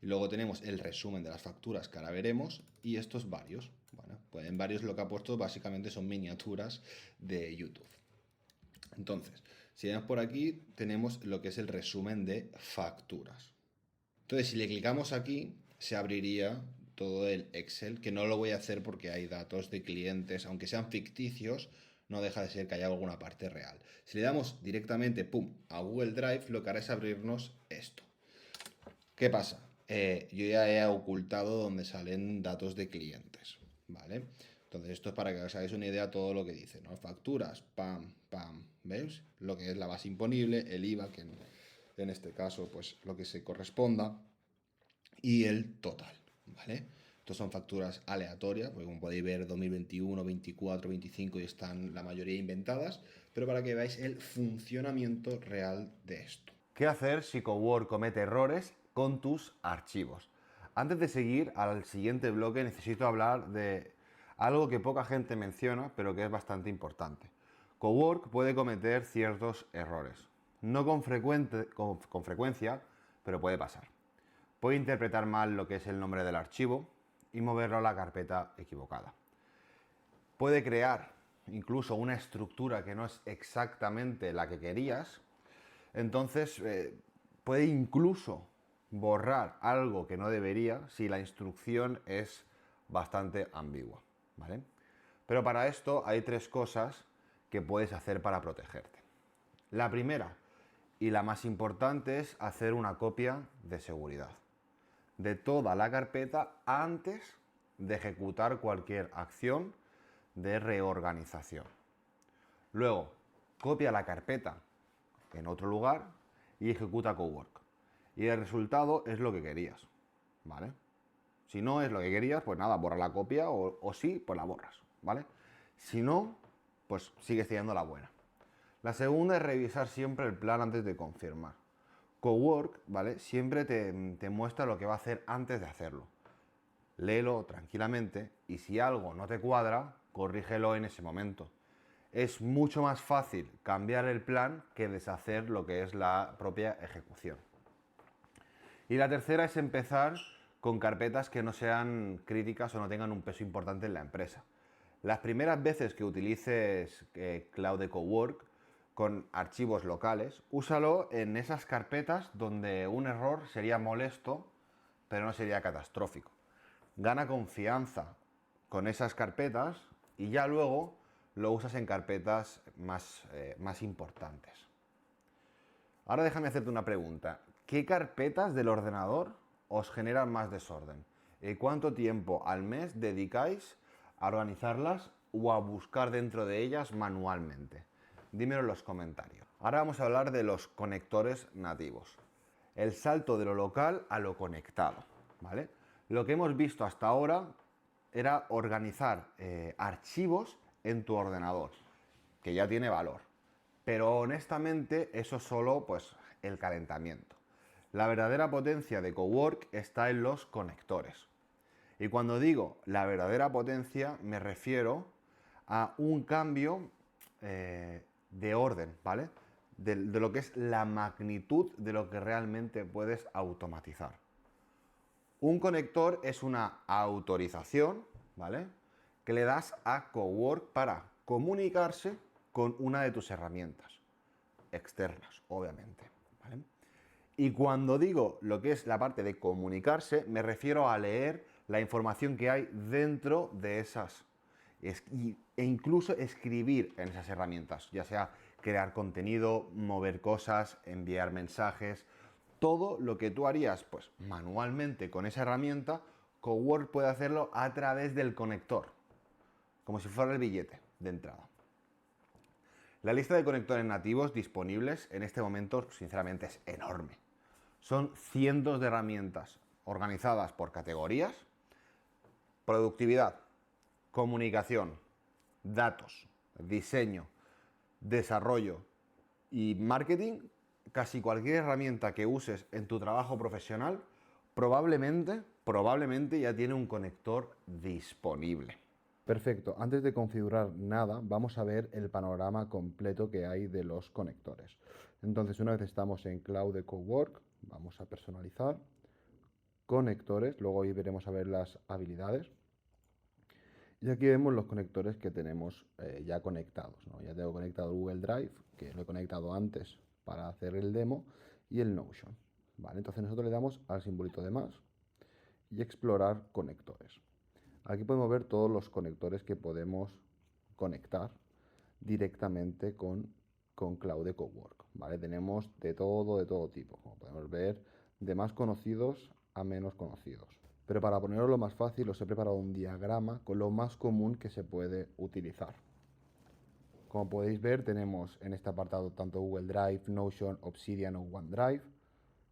Y luego tenemos el resumen de las facturas que ahora veremos y estos varios. Bueno, pues en varios lo que ha puesto básicamente son miniaturas de YouTube. Entonces, si vemos por aquí, tenemos lo que es el resumen de facturas. Entonces, si le clicamos aquí, se abriría todo el Excel, que no lo voy a hacer porque hay datos de clientes, aunque sean ficticios, no deja de ser que haya alguna parte real. Si le damos directamente, pum, a Google Drive, lo que hará es abrirnos esto. ¿Qué pasa? yo ya he ocultado donde salen datos de clientes, ¿vale? Entonces esto es para que os hagáis una idea de todo lo que dice, ¿no? Facturas, pam, pam, ¿veis? Lo que es la base imponible, el IVA, que en este caso, pues lo que se corresponda, y el total, ¿vale? Estos son facturas aleatorias, porque como podéis ver, 2021, 24, 25 y están la mayoría inventadas, pero para que veáis el funcionamiento real de esto. ¿Qué hacer si Cowork comete errores con tus archivos? Antes de seguir al siguiente bloque necesito hablar de algo que poca gente menciona, pero que es bastante importante. Cowork puede cometer ciertos errores. No con frecuencia, pero puede pasar. Puede interpretar mal lo que es el nombre del archivo y moverlo a la carpeta equivocada. Puede crear incluso una estructura que no es exactamente la que querías. Entonces, puede incluso borrar algo que no debería si la instrucción es bastante ambigua, ¿vale? Pero para esto hay tres cosas que puedes hacer para protegerte. La primera y la más importante es hacer una copia de seguridad de toda la carpeta antes de ejecutar cualquier acción de reorganización. Luego, copia la carpeta en otro lugar y ejecuta Cowork. Y el resultado es lo que querías, ¿vale? Si no es lo que querías, pues nada, borra la copia o sí, pues la borras, ¿vale? Si no, pues sigues teniendo la buena. La segunda es revisar siempre el plan antes de confirmar. Cowork, ¿vale? Siempre te muestra lo que va a hacer antes de hacerlo. Léelo tranquilamente y si algo no te cuadra, corrígelo en ese momento. Es mucho más fácil cambiar el plan que deshacer lo que es la propia ejecución. Y la tercera es empezar con carpetas que no sean críticas o no tengan un peso importante en la empresa. Las primeras veces que utilices Cloud Echo Work con archivos locales, úsalo en esas carpetas donde un error sería molesto, pero no sería catastrófico. Gana confianza con esas carpetas y ya luego lo usas en carpetas más importantes. Ahora déjame hacerte una pregunta. ¿Qué carpetas del ordenador os generan más desorden? ¿Y cuánto tiempo al mes dedicáis a organizarlas o a buscar dentro de ellas manualmente? Dímelo en los comentarios. Ahora vamos a hablar de los conectores nativos. El salto de lo local a lo conectado, ¿vale? Lo que hemos visto hasta ahora era organizar archivos en tu ordenador, que ya tiene valor. Pero honestamente eso es solo pues, el calentamiento. La verdadera potencia de Cowork está en los conectores. Y cuando digo la verdadera potencia me refiero a un cambio de orden, ¿vale? De lo que es la magnitud de lo que realmente puedes automatizar. Un conector es una autorización, ¿vale? Que le das a Cowork para comunicarse con una de tus herramientas externas, obviamente, ¿vale? Y cuando digo lo que es la parte de comunicarse, me refiero a leer la información que hay dentro de esas e incluso escribir en esas herramientas, ya sea crear contenido, mover cosas, enviar mensajes, todo lo que tú harías pues manualmente con esa herramienta, Cowork puede hacerlo a través del conector, como si fuera el billete de entrada. La lista de conectores nativos disponibles en este momento, sinceramente, es enorme. Son cientos de herramientas organizadas por categorías: productividad, comunicación, datos, diseño, desarrollo y marketing. Casi cualquier herramienta que uses en tu trabajo profesional probablemente ya tiene un conector disponible. Perfecto, antes de configurar nada, vamos a ver el panorama completo que hay de los conectores. Entonces, una vez estamos en Cloud Echo Work, vamos a personalizar, conectores, luego ahí veremos a ver las habilidades. Y aquí vemos los conectores que tenemos ya conectados, ¿no? Ya tengo conectado el Google Drive, que lo he conectado antes para hacer el demo, y el Notion. ¿Vale? Entonces nosotros le damos al simbolito de más y explorar conectores. Aquí podemos ver todos los conectores que podemos conectar directamente con Cloud Echo Work, ¿vale? Tenemos de todo tipo, como podemos ver, de más conocidos a menos conocidos. Pero para ponerlo lo más fácil os he preparado un diagrama con lo más común que se puede utilizar. Como podéis ver, tenemos en este apartado tanto Google Drive, Notion, Obsidian o OneDrive,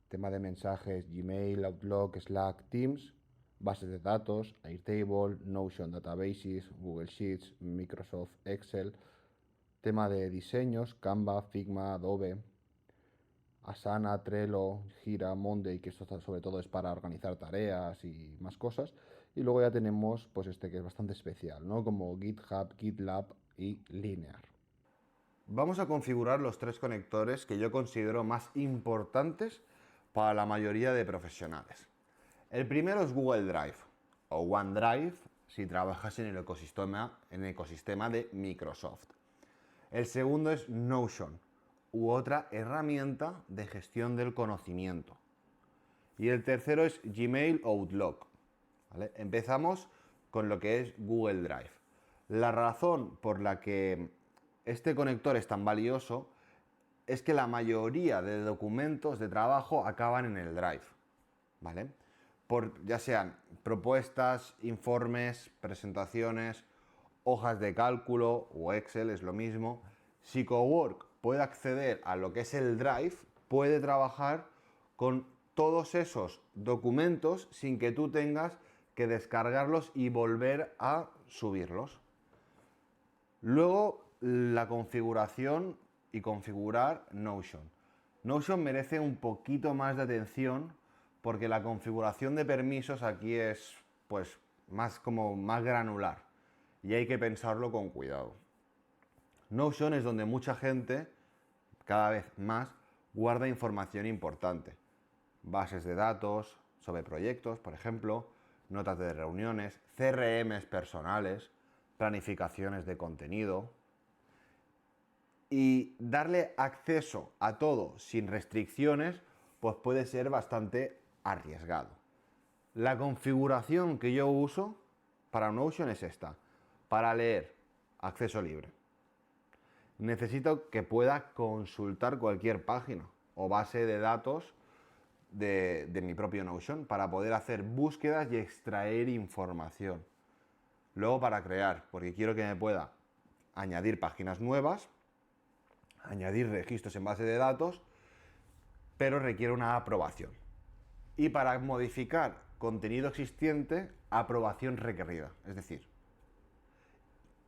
tema de mensajes Gmail, Outlook, Slack, Teams, bases de datos, Airtable, Notion Databases, Google Sheets, Microsoft Excel, tema de diseños, Canva, Figma, Adobe, Asana, Trello, Gira, Monday, que esto sobre todo es para organizar tareas y más cosas. Y luego ya tenemos pues este que es bastante especial, ¿no? Como GitHub, GitLab y Linear. Vamos a configurar los 3 conectores que yo considero más importantes para la mayoría de profesionales. El primero es Google Drive o OneDrive si trabajas en el ecosistema de Microsoft. El segundo es Notion u otra herramienta de gestión del conocimiento. Y el tercero es Gmail o Outlook. ¿Vale? Empezamos con lo que es Google Drive. La razón por la que este conector es tan valioso es que la mayoría de documentos de trabajo acaban en el Drive, ¿vale? Ya sean propuestas, informes, presentaciones, hojas de cálculo o Excel, es lo mismo. Si Cowork puede acceder a lo que es el Drive, puede trabajar con todos esos documentos sin que tú tengas que descargarlos y volver a subirlos. Luego, la configuración y configurar Notion. Notion merece un poquito más de atención porque la configuración de permisos aquí es pues más granular y hay que pensarlo con cuidado. Notion es donde mucha gente, cada vez más, guarda información importante. Bases de datos sobre proyectos, por ejemplo, notas de reuniones, CRMs personales, planificaciones de contenido. Y darle acceso a todo sin restricciones, pues puede ser bastante arriesgado. La configuración que yo uso para Notion es esta. Para leer, acceso libre. Necesito que pueda consultar cualquier página o base de datos de mi propio Notion para poder hacer búsquedas y extraer información. Luego para crear, porque quiero que me pueda añadir páginas nuevas, añadir registros en base de datos, pero requiere una aprobación. Y para modificar contenido existente, aprobación requerida. Es decir,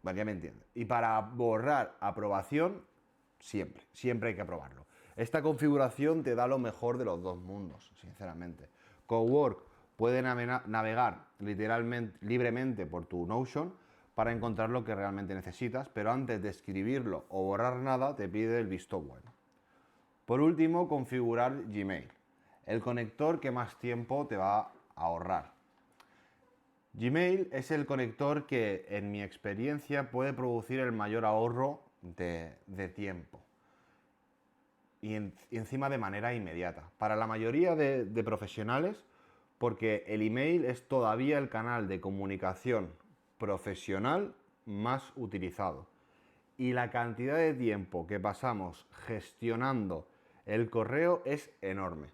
bueno, ya me entiende. Y para borrar aprobación, siempre hay que aprobarlo. Esta configuración te da lo mejor de los dos mundos, sinceramente. Cowork puede navegar literalmente, libremente por tu Notion para encontrar lo que realmente necesitas, pero antes de escribirlo o borrar nada, te pide el visto bueno. Por último, configurar Gmail, el conector que más tiempo te va a ahorrar. Gmail es el conector que, en mi experiencia, puede producir el mayor ahorro de tiempo y encima de manera inmediata. Para la mayoría de profesionales, porque el email es todavía el canal de comunicación profesional más utilizado. Y la cantidad de tiempo que pasamos gestionando el correo es enorme.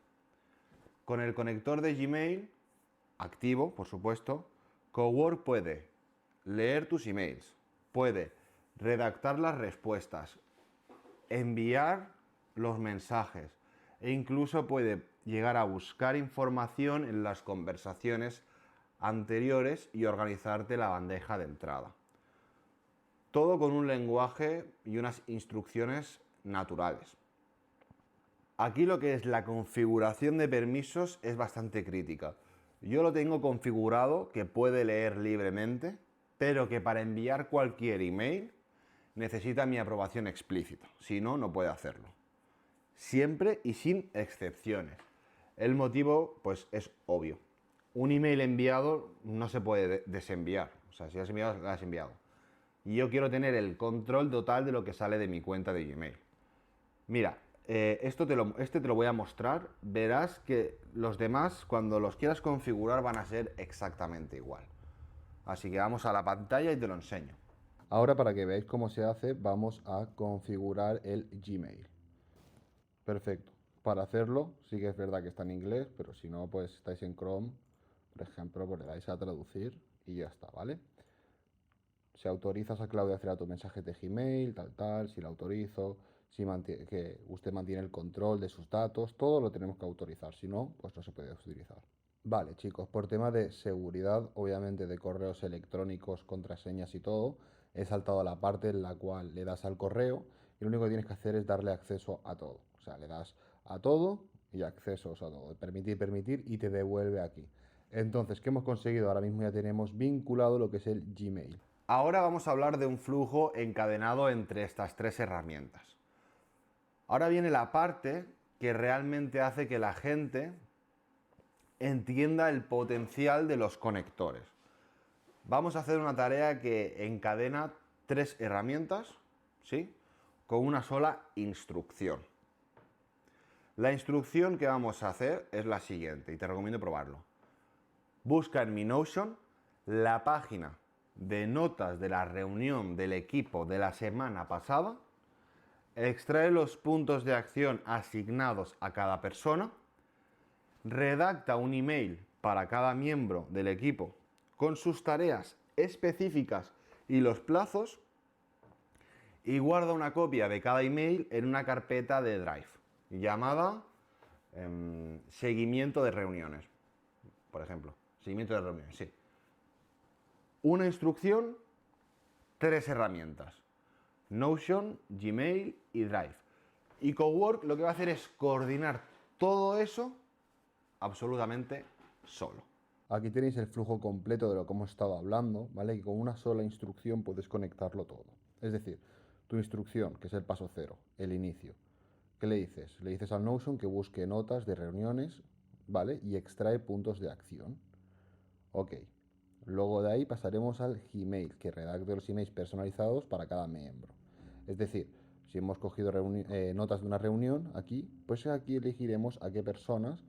Con el conector de Gmail, activo, por supuesto, Cowork puede leer tus emails, puede redactar las respuestas, enviar los mensajes e incluso puede llegar a buscar información en las conversaciones anteriores y organizarte la bandeja de entrada. Todo con un lenguaje y unas instrucciones naturales. Aquí lo que es la configuración de permisos es bastante crítica. Yo lo tengo configurado que puede leer libremente, pero que para enviar cualquier email necesita mi aprobación explícita. Si no, no puede hacerlo. Siempre y sin excepciones. El motivo, pues, es obvio. Un email enviado no se puede desenviar. O sea, si has enviado, lo has enviado. Y yo quiero tener el control total de lo que sale de mi cuenta de Gmail. Mira, este te lo voy a mostrar. Verás que los demás, cuando los quieras configurar, van a ser exactamente igual. Así que vamos a la pantalla y te lo enseño. Ahora, para que veáis cómo se hace, vamos a configurar el Gmail. Perfecto. Para hacerlo, sí que es verdad que está en inglés, pero si no, pues estáis en Chrome, por ejemplo, pues le dais a traducir y ya está, ¿vale? Si autorizas a Claudia a hacer a tu mensaje de Gmail, tal, si la autorizo, si que usted mantiene el control de sus datos, todo lo tenemos que autorizar, si no, pues no se puede utilizar. Vale, chicos, por tema de seguridad, obviamente de correos electrónicos, contraseñas y todo, he saltado a la parte en la cual le das al correo y lo único que tienes que hacer es darle acceso a todo. O sea, le das a todo y accesos a todo. Permitir y te devuelve aquí. Entonces, ¿qué hemos conseguido? Ahora mismo ya tenemos vinculado lo que es el Gmail. Ahora vamos a hablar de un flujo encadenado entre estas tres herramientas. Ahora viene la parte que realmente hace que la gente entienda el potencial de los conectores. Vamos a hacer una tarea que encadena tres herramientas, ¿sí? Con una sola instrucción. La instrucción que vamos a hacer es la siguiente y te recomiendo probarlo. Busca en mi Notion la página de notas de la reunión del equipo de la semana pasada, extrae los puntos de acción asignados a cada persona, redacta un email para cada miembro del equipo con sus tareas específicas y los plazos y guarda una copia de cada email en una carpeta de Drive llamada seguimiento de reuniones, por ejemplo. Seguimiento de reuniones, sí. Una instrucción, tres herramientas. Notion, Gmail y Drive. Y Cowork lo que va a hacer es coordinar todo eso absolutamente solo. Aquí tenéis el flujo completo de lo que hemos estado hablando, ¿vale? Y con una sola instrucción puedes conectarlo todo. Es decir, tu instrucción, que es el paso cero, el inicio. ¿Qué le dices? Le dices al Notion que busque notas de reuniones, ¿vale? Y extrae puntos de acción. Ok. Luego de ahí pasaremos al Gmail, que redacte los emails personalizados para cada miembro. Es decir, si hemos cogido notas de una reunión aquí, pues aquí elegiremos a qué personas,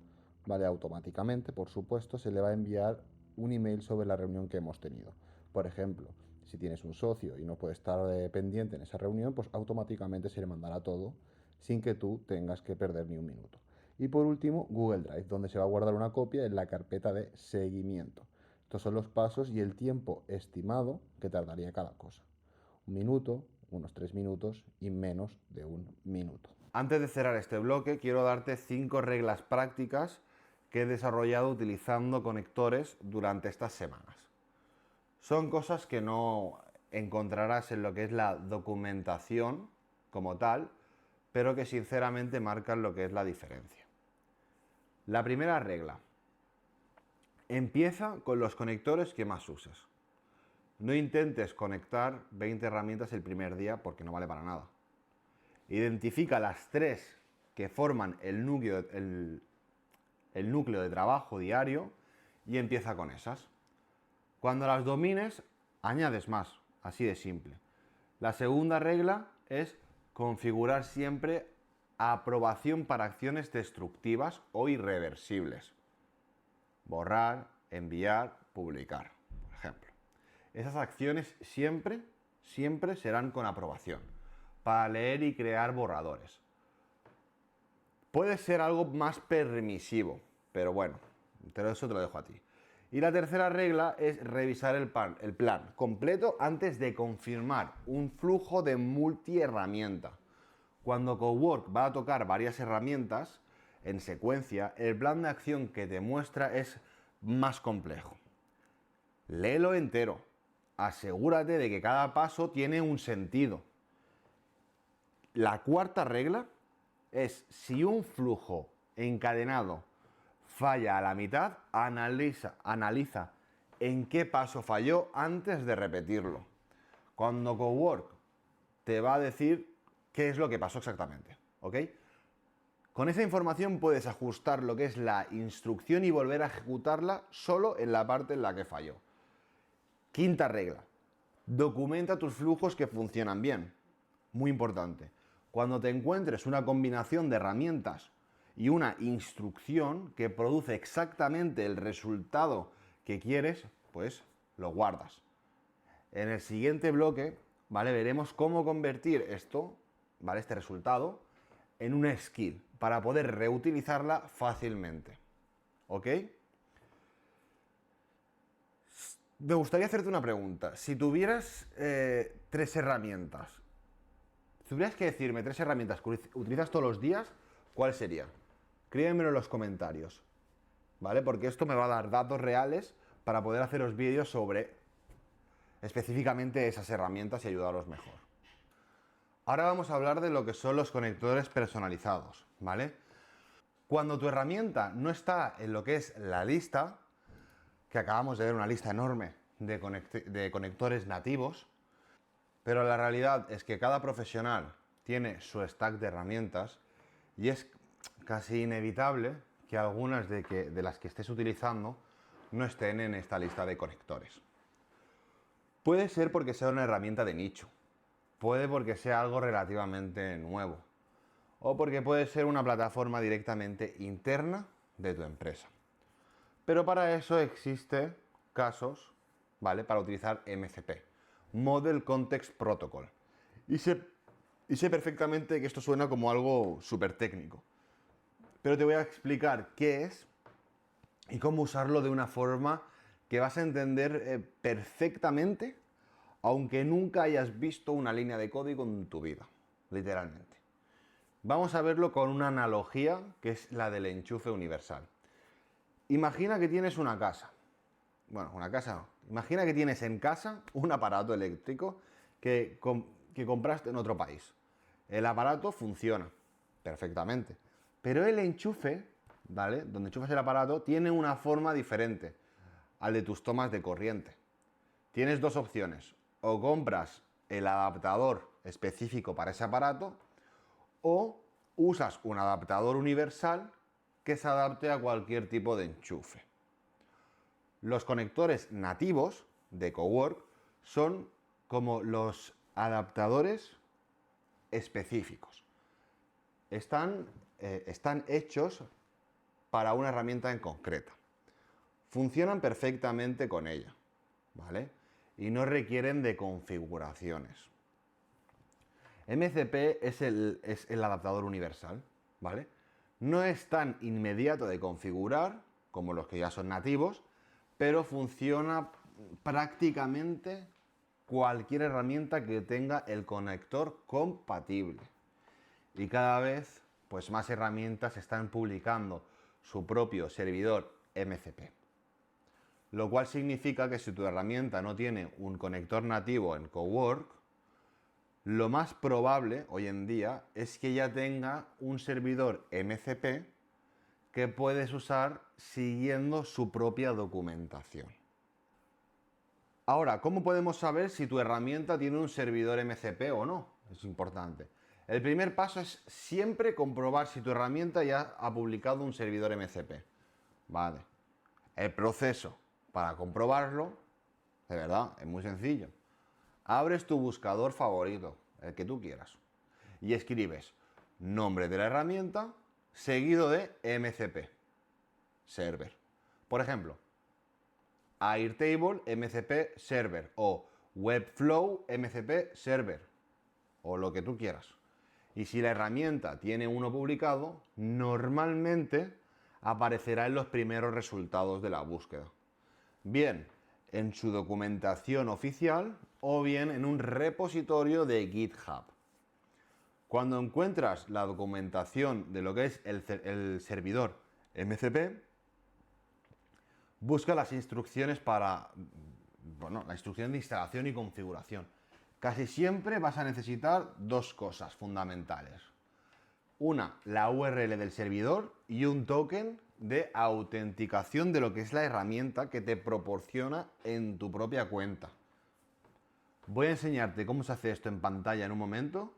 ¿vale? Automáticamente, por supuesto, se le va a enviar un email sobre la reunión que hemos tenido. Por ejemplo, si tienes un socio y no puede estar pendiente en esa reunión, pues automáticamente se le mandará todo sin que tú tengas que perder ni un minuto. Y por último, Google Drive, donde se va a guardar una copia en la carpeta de seguimiento. Estos son los pasos y el tiempo estimado que tardaría cada cosa. Un minuto, unos 3 minutos y menos de un minuto. Antes de cerrar este bloque, quiero darte 5 reglas prácticas que he desarrollado utilizando conectores durante estas semanas. Son cosas que no encontrarás en lo que es la documentación como tal, pero que sinceramente marcan lo que es la diferencia. La primera regla. Empieza con los conectores que más uses. No intentes conectar 20 herramientas el primer día porque no vale para nada. Identifica las 3 que forman el núcleo de trabajo diario y empieza con esas. Cuando las domines, añades más, así de simple. La segunda regla es configurar siempre aprobación para acciones destructivas o irreversibles. Borrar, enviar, publicar, por ejemplo. Esas acciones siempre serán con aprobación, para leer y crear borradores. Puede ser algo más permisivo, pero bueno, eso te lo dejo a ti. Y la tercera regla es revisar el plan completo antes de confirmar un flujo de multiherramienta. Cuando Cowork va a tocar varias herramientas en secuencia, el plan de acción que te muestra es más complejo. Léelo entero. Asegúrate de que cada paso tiene un sentido. La cuarta regla es: si un flujo encadenado falla a la mitad, analiza en qué paso falló antes de repetirlo. Cuando Cowork te va a decir qué es lo que pasó exactamente, ¿ok? Con esa información puedes ajustar lo que es la instrucción y volver a ejecutarla solo en la parte en la que falló. Quinta regla. Documenta tus flujos que funcionan bien. Muy importante. Cuando te encuentres una combinación de herramientas y una instrucción que produce exactamente el resultado que quieres, pues lo guardas. En el siguiente bloque, ¿vale? Veremos cómo convertir esto, ¿vale? Este resultado, en una skill para poder reutilizarla fácilmente. ¿Ok? Me gustaría hacerte una pregunta. Si tuvieras 3 herramientas, si tuvieras que decirme 3 herramientas que utilizas todos los días, ¿cuál sería? Escríbemelo en los comentarios, ¿vale? Porque esto me va a dar datos reales para poder haceros vídeos sobre específicamente esas herramientas y ayudaros mejor. Ahora vamos a hablar de lo que son los conectores personalizados, ¿vale? Cuando tu herramienta no está en lo que es la lista, que acabamos de ver una lista enorme de conectores nativos, pero la realidad es que cada profesional tiene su stack de herramientas y es casi inevitable que algunas de las que estés utilizando no estén en esta lista de conectores. Puede ser porque sea una herramienta de nicho, puede porque sea algo relativamente nuevo, o porque puede ser una plataforma directamente interna de tu empresa. Pero para eso existen casos, ¿vale? Para utilizar MCP, Model Context Protocol. Y sé perfectamente que esto suena como algo súper técnico, pero te voy a explicar qué es y cómo usarlo de una forma que vas a entender perfectamente, aunque nunca hayas visto una línea de código en tu vida, literalmente. Vamos a verlo con una analogía que es la del enchufe universal. Imagina que tienes una casa. Bueno, una casa no. Imagina que tienes en casa un aparato eléctrico que compraste en otro país. El aparato funciona perfectamente, pero el enchufe, ¿vale? Donde enchufas el aparato tiene una forma diferente al de tus tomas de corriente. Tienes 2 opciones. O compras el adaptador específico para ese aparato o usas un adaptador universal que se adapte a cualquier tipo de enchufe. Los conectores nativos de Cowork son como los adaptadores específicos. Están hechos para una herramienta en concreta. Funcionan perfectamente con ella, ¿vale? Y no requieren de configuraciones. MCP es el adaptador universal, ¿vale? No es tan inmediato de configurar como los que ya son nativos, pero funciona prácticamente cualquier herramienta que tenga el conector compatible. Y cada vez, pues más herramientas están publicando su propio servidor MCP. Lo cual significa que si tu herramienta no tiene un conector nativo en Cowork, lo más probable hoy en día es que ya tenga un servidor MCP que puedes usar siguiendo su propia documentación. Ahora, ¿cómo podemos saber si tu herramienta tiene un servidor MCP o no? Es importante. El primer paso es siempre comprobar si tu herramienta ya ha publicado un servidor MCP. Vale. El proceso para comprobarlo, de verdad, es muy sencillo. Abres tu buscador favorito, el que tú quieras, y escribes nombre de la herramienta seguido de MCP, server. Por ejemplo, Airtable MCP server o Webflow MCP server o lo que tú quieras. Y si la herramienta tiene uno publicado, normalmente aparecerá en los primeros resultados de la búsqueda. Bien en su documentación oficial o bien en un repositorio de GitHub. Cuando encuentras la documentación de lo que es el servidor MCP, busca las instrucciones la instrucción de instalación y configuración. Casi siempre vas a necesitar 2 cosas fundamentales. Una, la URL del servidor y un token de autenticación de lo que es la herramienta que te proporciona en tu propia cuenta. Voy a enseñarte cómo se hace esto en pantalla en un momento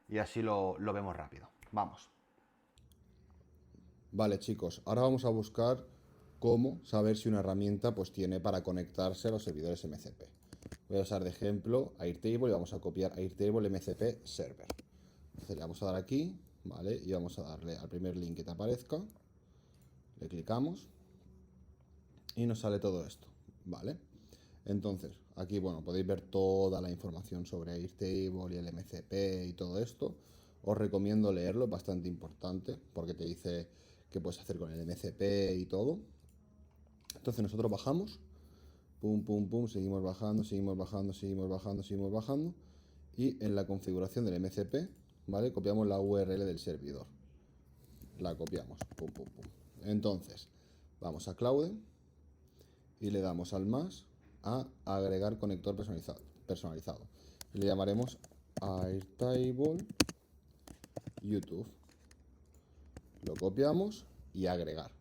y así lo vemos rápido. Vamos. Vale, chicos, ahora vamos a buscar cómo saber si una herramienta pues tiene para conectarse a los servidores MCP. Voy a usar de ejemplo Airtable y vamos a copiar Airtable MCP server. Entonces le vamos a dar aquí, ¿vale? Y vamos a darle al primer link que te aparezca. Le clicamos y nos sale todo esto, ¿vale? Entonces, aquí, bueno, podéis ver toda la información sobre Airtable y el MCP y todo esto. Os recomiendo leerlo, es bastante importante, porque te dice qué puedes hacer con el MCP y todo. Entonces nosotros bajamos, pum, pum, pum, seguimos bajando, seguimos bajando, seguimos bajando, seguimos bajando. Y en la configuración del MCP, ¿vale? Copiamos la URL del servidor. La copiamos, pum, pum, pum. Entonces, vamos a Cloud y le damos al más a agregar conector personalizado. Y le llamaremos Airtable YouTube. Lo copiamos y agregar.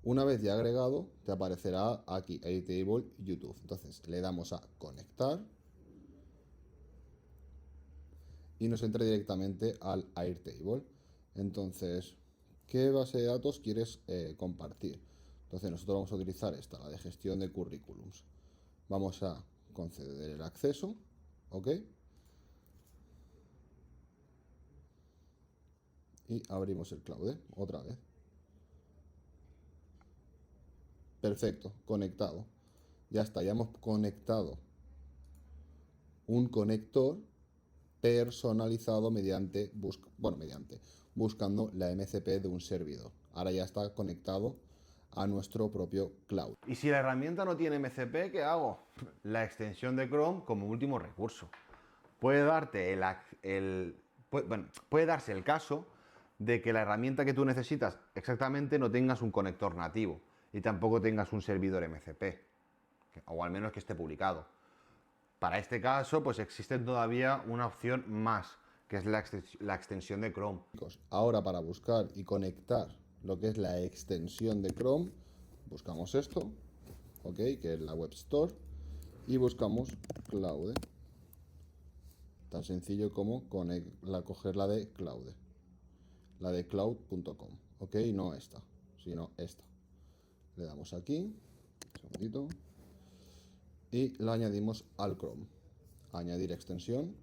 Una vez ya agregado, te aparecerá aquí Airtable YouTube. Entonces le damos a conectar y nos entra directamente al Airtable. Entonces, ¿qué base de datos quieres compartir? Entonces nosotros vamos a utilizar esta, la de gestión de currículums. Vamos a conceder el acceso, ¿ok? Y abrimos el Cloud, otra vez. Perfecto, conectado. Ya está, ya hemos conectado un conector personalizado buscando la MCP de un servidor. Ahora ya está conectado a nuestro propio cloud. Y si la herramienta no tiene MCP, ¿qué hago? La extensión de Chrome como último recurso. Puede puede darse el caso de que la herramienta que tú necesitas exactamente no tengas un conector nativo y tampoco tengas un servidor MCP, o al menos que esté publicado. Para este caso, pues existe todavía una opción más, que es la extensión de Chrome. Ahora, para buscar y conectar lo que es la extensión de Chrome, buscamos esto, ¿ok? Que es la Web Store, y buscamos Cloud. Tan sencillo como coger la de Cloud, la de cloud.com, ¿ok? No esta, sino esta. Le damos aquí, un segundito, y la añadimos al Chrome. Añadir extensión.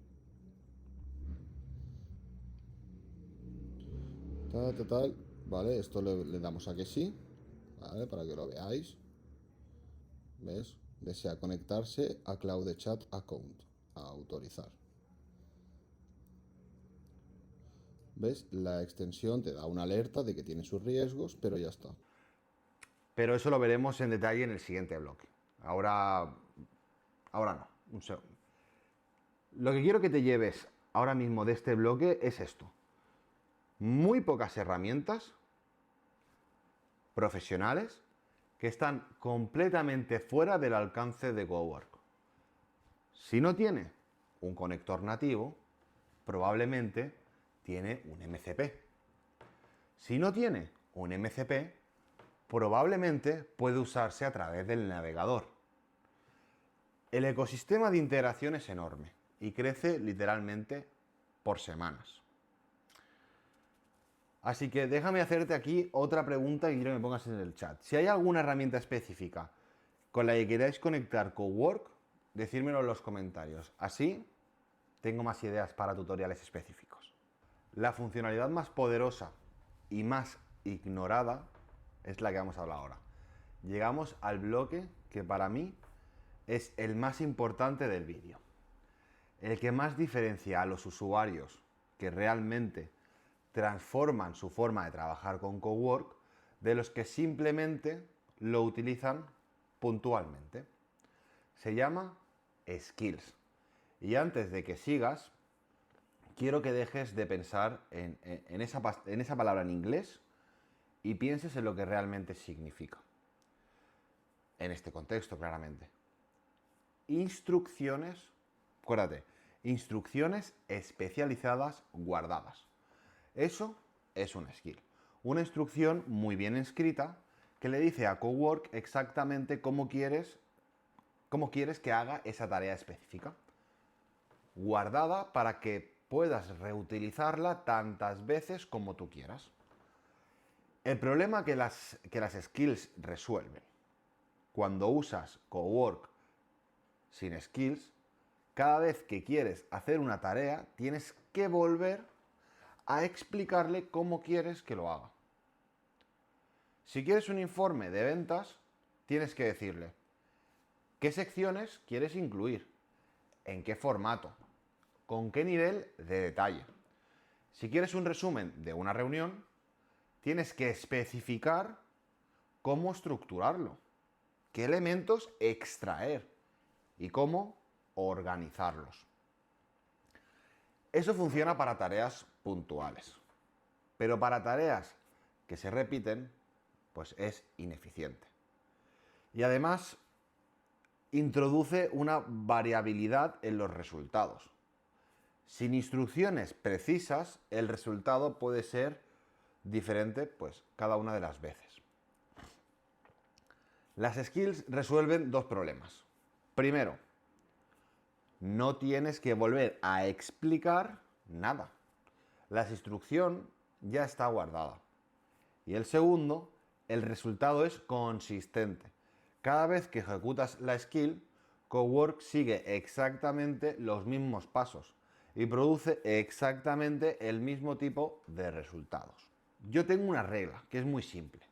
Tal. Vale, esto le damos a que sí, ¿vale? Para que lo veáis. ¿Ves? Desea conectarse a Cloud Chat Account. A autorizar. ¿Ves? La extensión te da una alerta de que tiene sus riesgos, pero ya está. Pero eso lo veremos en detalle en el siguiente bloque. Ahora no, un segundo. Lo que quiero que te lleves ahora mismo de este bloque es esto. Muy pocas herramientas profesionales que están completamente fuera del alcance de Cowork. Si no tiene un conector nativo, probablemente tiene un MCP. Si no tiene un MCP, probablemente puede usarse a través del navegador. El ecosistema de integración es enorme y crece literalmente por semanas. Así que déjame hacerte aquí otra pregunta que quiero que me pongas en el chat. Si hay alguna herramienta específica con la que queráis conectar Cowork, decírmelo en los comentarios. Así tengo más ideas para tutoriales específicos. La funcionalidad más poderosa y más ignorada es la que vamos a hablar ahora. Llegamos al bloque que para mí es el más importante del vídeo. El que más diferencia a los usuarios que realmente transforman su forma de trabajar con Cowork de los que simplemente lo utilizan puntualmente. Se llama Skills. Y antes de que sigas, quiero que dejes de pensar en esa palabra en inglés y pienses en lo que realmente significa. En este contexto, claramente. Instrucciones, acuérdate, instrucciones especializadas guardadas. Eso es un skill. Una instrucción muy bien escrita que le dice a Cowork exactamente cómo quieres que haga esa tarea específica. Guardada para que puedas reutilizarla tantas veces como tú quieras. El problema que las skills resuelven cuando usas Cowork sin skills, cada vez que quieres hacer una tarea, tienes que volver a explicarle cómo quieres que lo haga. Si quieres un informe de ventas, tienes que decirle qué secciones quieres incluir, en qué formato, con qué nivel de detalle. Si quieres un resumen de una reunión, tienes que especificar cómo estructurarlo, qué elementos extraer y cómo organizarlos. Eso funciona para tareas puntuales, pero para tareas que se repiten, pues es ineficiente. Y además, introduce una variabilidad en los resultados. Sin instrucciones precisas, el resultado puede ser diferente, pues, cada una de las veces. Las skills resuelven dos problemas. Primero, no tienes que volver a explicar nada. La instrucción ya está guardada. Y el segundo, el resultado es consistente. Cada vez que ejecutas la skill, Cowork sigue exactamente los mismos pasos y produce exactamente el mismo tipo de resultados. Yo tengo una regla que es muy simple,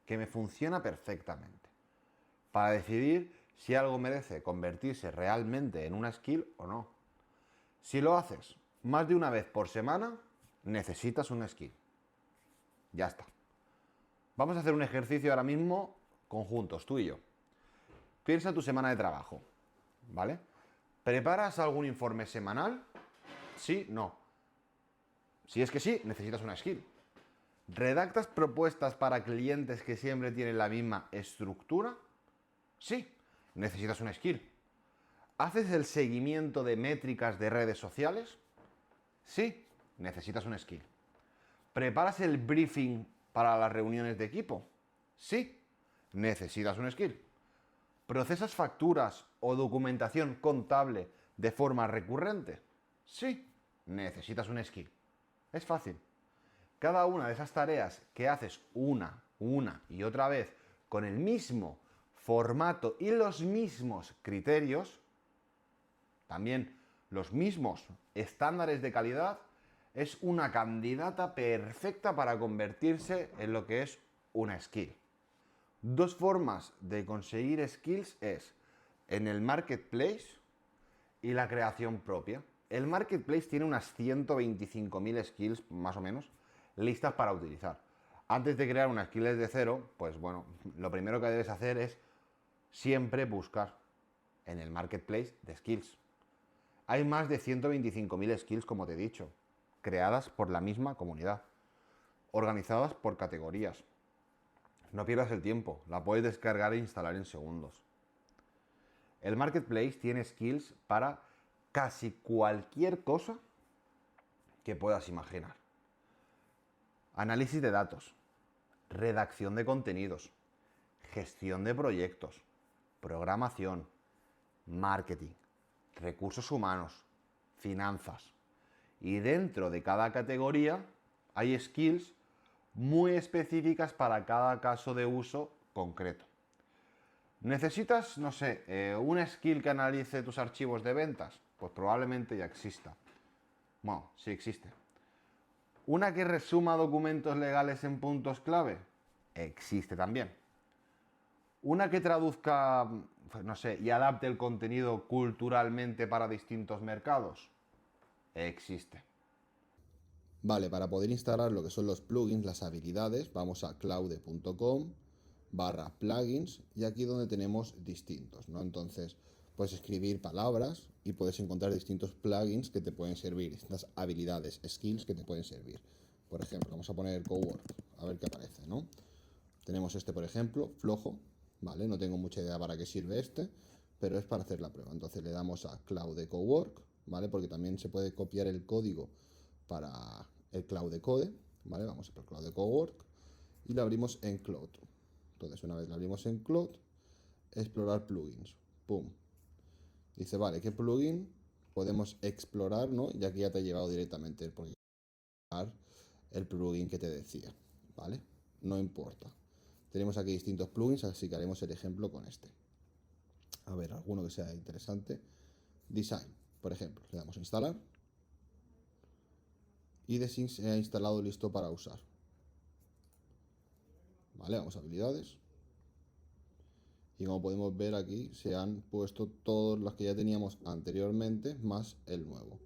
que me funciona perfectamente, para decidir si algo merece convertirse realmente en una skill o no. Si lo haces más de una vez por semana, necesitas una skill. Ya está. Vamos a hacer un ejercicio ahora mismo conjuntos, tú y yo. Piensa en tu semana de trabajo, ¿vale? ¿Preparas algún informe semanal? Sí, no. Si es que sí, necesitas una skill. ¿Redactas propuestas para clientes que siempre tienen la misma estructura? Sí, necesitas una skill. ¿Haces el seguimiento de métricas de redes sociales? Sí, necesitas una skill. ¿Preparas el briefing para las reuniones de equipo? Sí, necesitas una skill. ¿Procesas facturas o documentación contable de forma recurrente? Sí, necesitas una skill. Es fácil. Cada una de esas tareas que haces una y otra vez con el mismo formato y los mismos criterios, también los mismos estándares de calidad, es una candidata perfecta para convertirse en lo que es una skill. Dos formas de conseguir skills es en el marketplace y la creación propia. El marketplace tiene unas 125.000 skills, más o menos, listas para utilizar. Antes de crear una skill desde cero, pues bueno, lo primero que debes hacer es siempre buscar en el marketplace de skills. Hay más de 125.000 skills, como te he dicho, creadas por la misma comunidad, organizadas por categorías. No pierdas el tiempo, la puedes descargar e instalar en segundos. El marketplace tiene skills para casi cualquier cosa que puedas imaginar. Análisis de datos, redacción de contenidos, gestión de proyectos, programación, marketing, recursos humanos, finanzas. Y dentro de cada categoría hay skills muy específicas para cada caso de uso concreto. ¿Necesitas, no sé, una skill que analice tus archivos de ventas? Pues probablemente ya exista. Bueno, sí existe. ¿Una que resuma documentos legales en puntos clave? Existe también. ¿Una que traduzca, no sé, y adapte el contenido culturalmente para distintos mercados? Existe. Vale, para poder instalar lo que son los plugins, las habilidades, vamos a claude.com/plugins y aquí donde tenemos distintos, ¿no? Entonces puedes escribir palabras y puedes encontrar distintos plugins que te pueden servir, distintas habilidades, skills que te pueden servir. Por ejemplo, vamos a poner Cowork, a ver qué aparece, ¿no? Tenemos este, por ejemplo, flojo, ¿vale? No tengo mucha idea para qué sirve este, pero es para hacer la prueba. Entonces le damos a Claude Cowork, ¿vale? Porque también se puede copiar el código para el Claude Code, ¿vale? Vamos a por Claude Cowork y lo abrimos en Cloud. Entonces, una vez lo abrimos en Cloud, explorar plugins. ¡Pum! Dice, vale, ¿qué plugin podemos explorar, no? Ya que ya te ha llevado directamente el plugin que te decía, ¿vale? No importa. Tenemos aquí distintos plugins, así que haremos el ejemplo con este. A ver, alguno que sea interesante. Design, por ejemplo. Le damos a instalar. Y Design se ha instalado listo para usar. Vale, vamos a habilidades. Y como podemos ver aquí, se han puesto todos los que ya teníamos anteriormente, más el nuevo.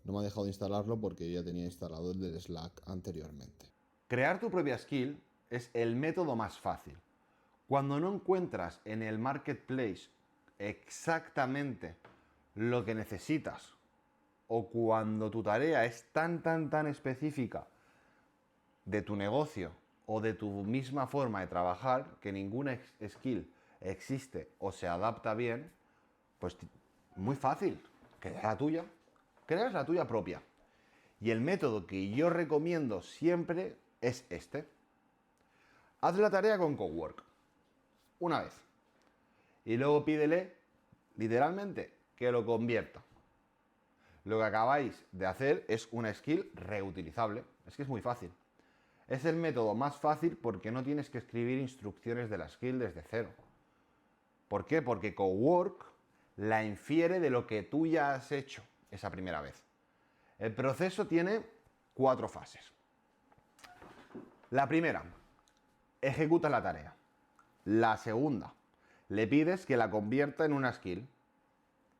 No me ha dejado de instalarlo porque yo ya tenía instalado el del Slack anteriormente. Crear tu propia skill es el método más fácil. Cuando no encuentras en el marketplace exactamente lo que necesitas, o cuando tu tarea es tan específica de tu negocio o de tu misma forma de trabajar que ninguna skill existe o se adapta bien, pues muy fácil, creas la tuya propia. Y el método que yo recomiendo siempre es este. Haz la tarea con Cowork, una vez, y luego pídele, literalmente, que lo convierta. Lo que acabáis de hacer es una skill reutilizable. Es que es muy fácil. Es el método más fácil porque no tienes que escribir instrucciones de la skill desde cero. ¿Por qué? Porque Cowork la infiere de lo que tú ya has hecho esa primera vez. El proceso tiene 4 fases. La primera, ejecuta la tarea. La segunda, le pides que la convierta en una skill.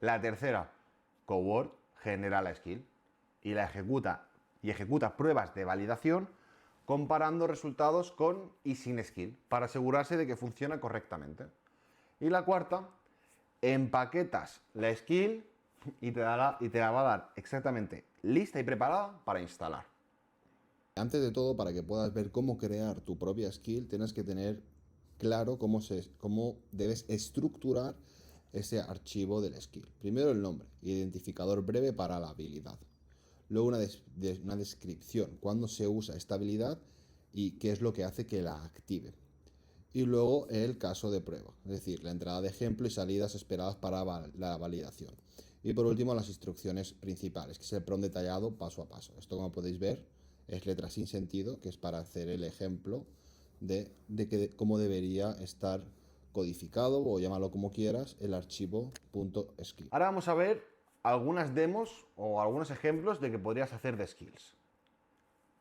La tercera, Cowork genera la skill y la ejecuta pruebas de validación comparando resultados con y sin skill para asegurarse de que funciona correctamente. Y la cuarta, empaquetas la skill y te la va a dar exactamente lista y preparada para instalar. Antes de todo, para que puedas ver cómo crear tu propia skill, tienes que tener claro cómo debes estructurar ese archivo del skill. Primero el nombre, identificador breve para la habilidad. Luego una descripción, cuándo se usa esta habilidad y qué es lo que hace que la active. Y luego el caso de prueba, es decir, la entrada de ejemplo y salidas esperadas para la validación. Y por último las instrucciones principales, que es el prompt detallado paso a paso. Esto, como podéis ver, es letra sin sentido, que es para hacer el ejemplo de cómo debería estar codificado, o llámalo como quieras, el archivo .skill. Ahora vamos a ver algunas demos o algunos ejemplos de que podrías hacer de skills.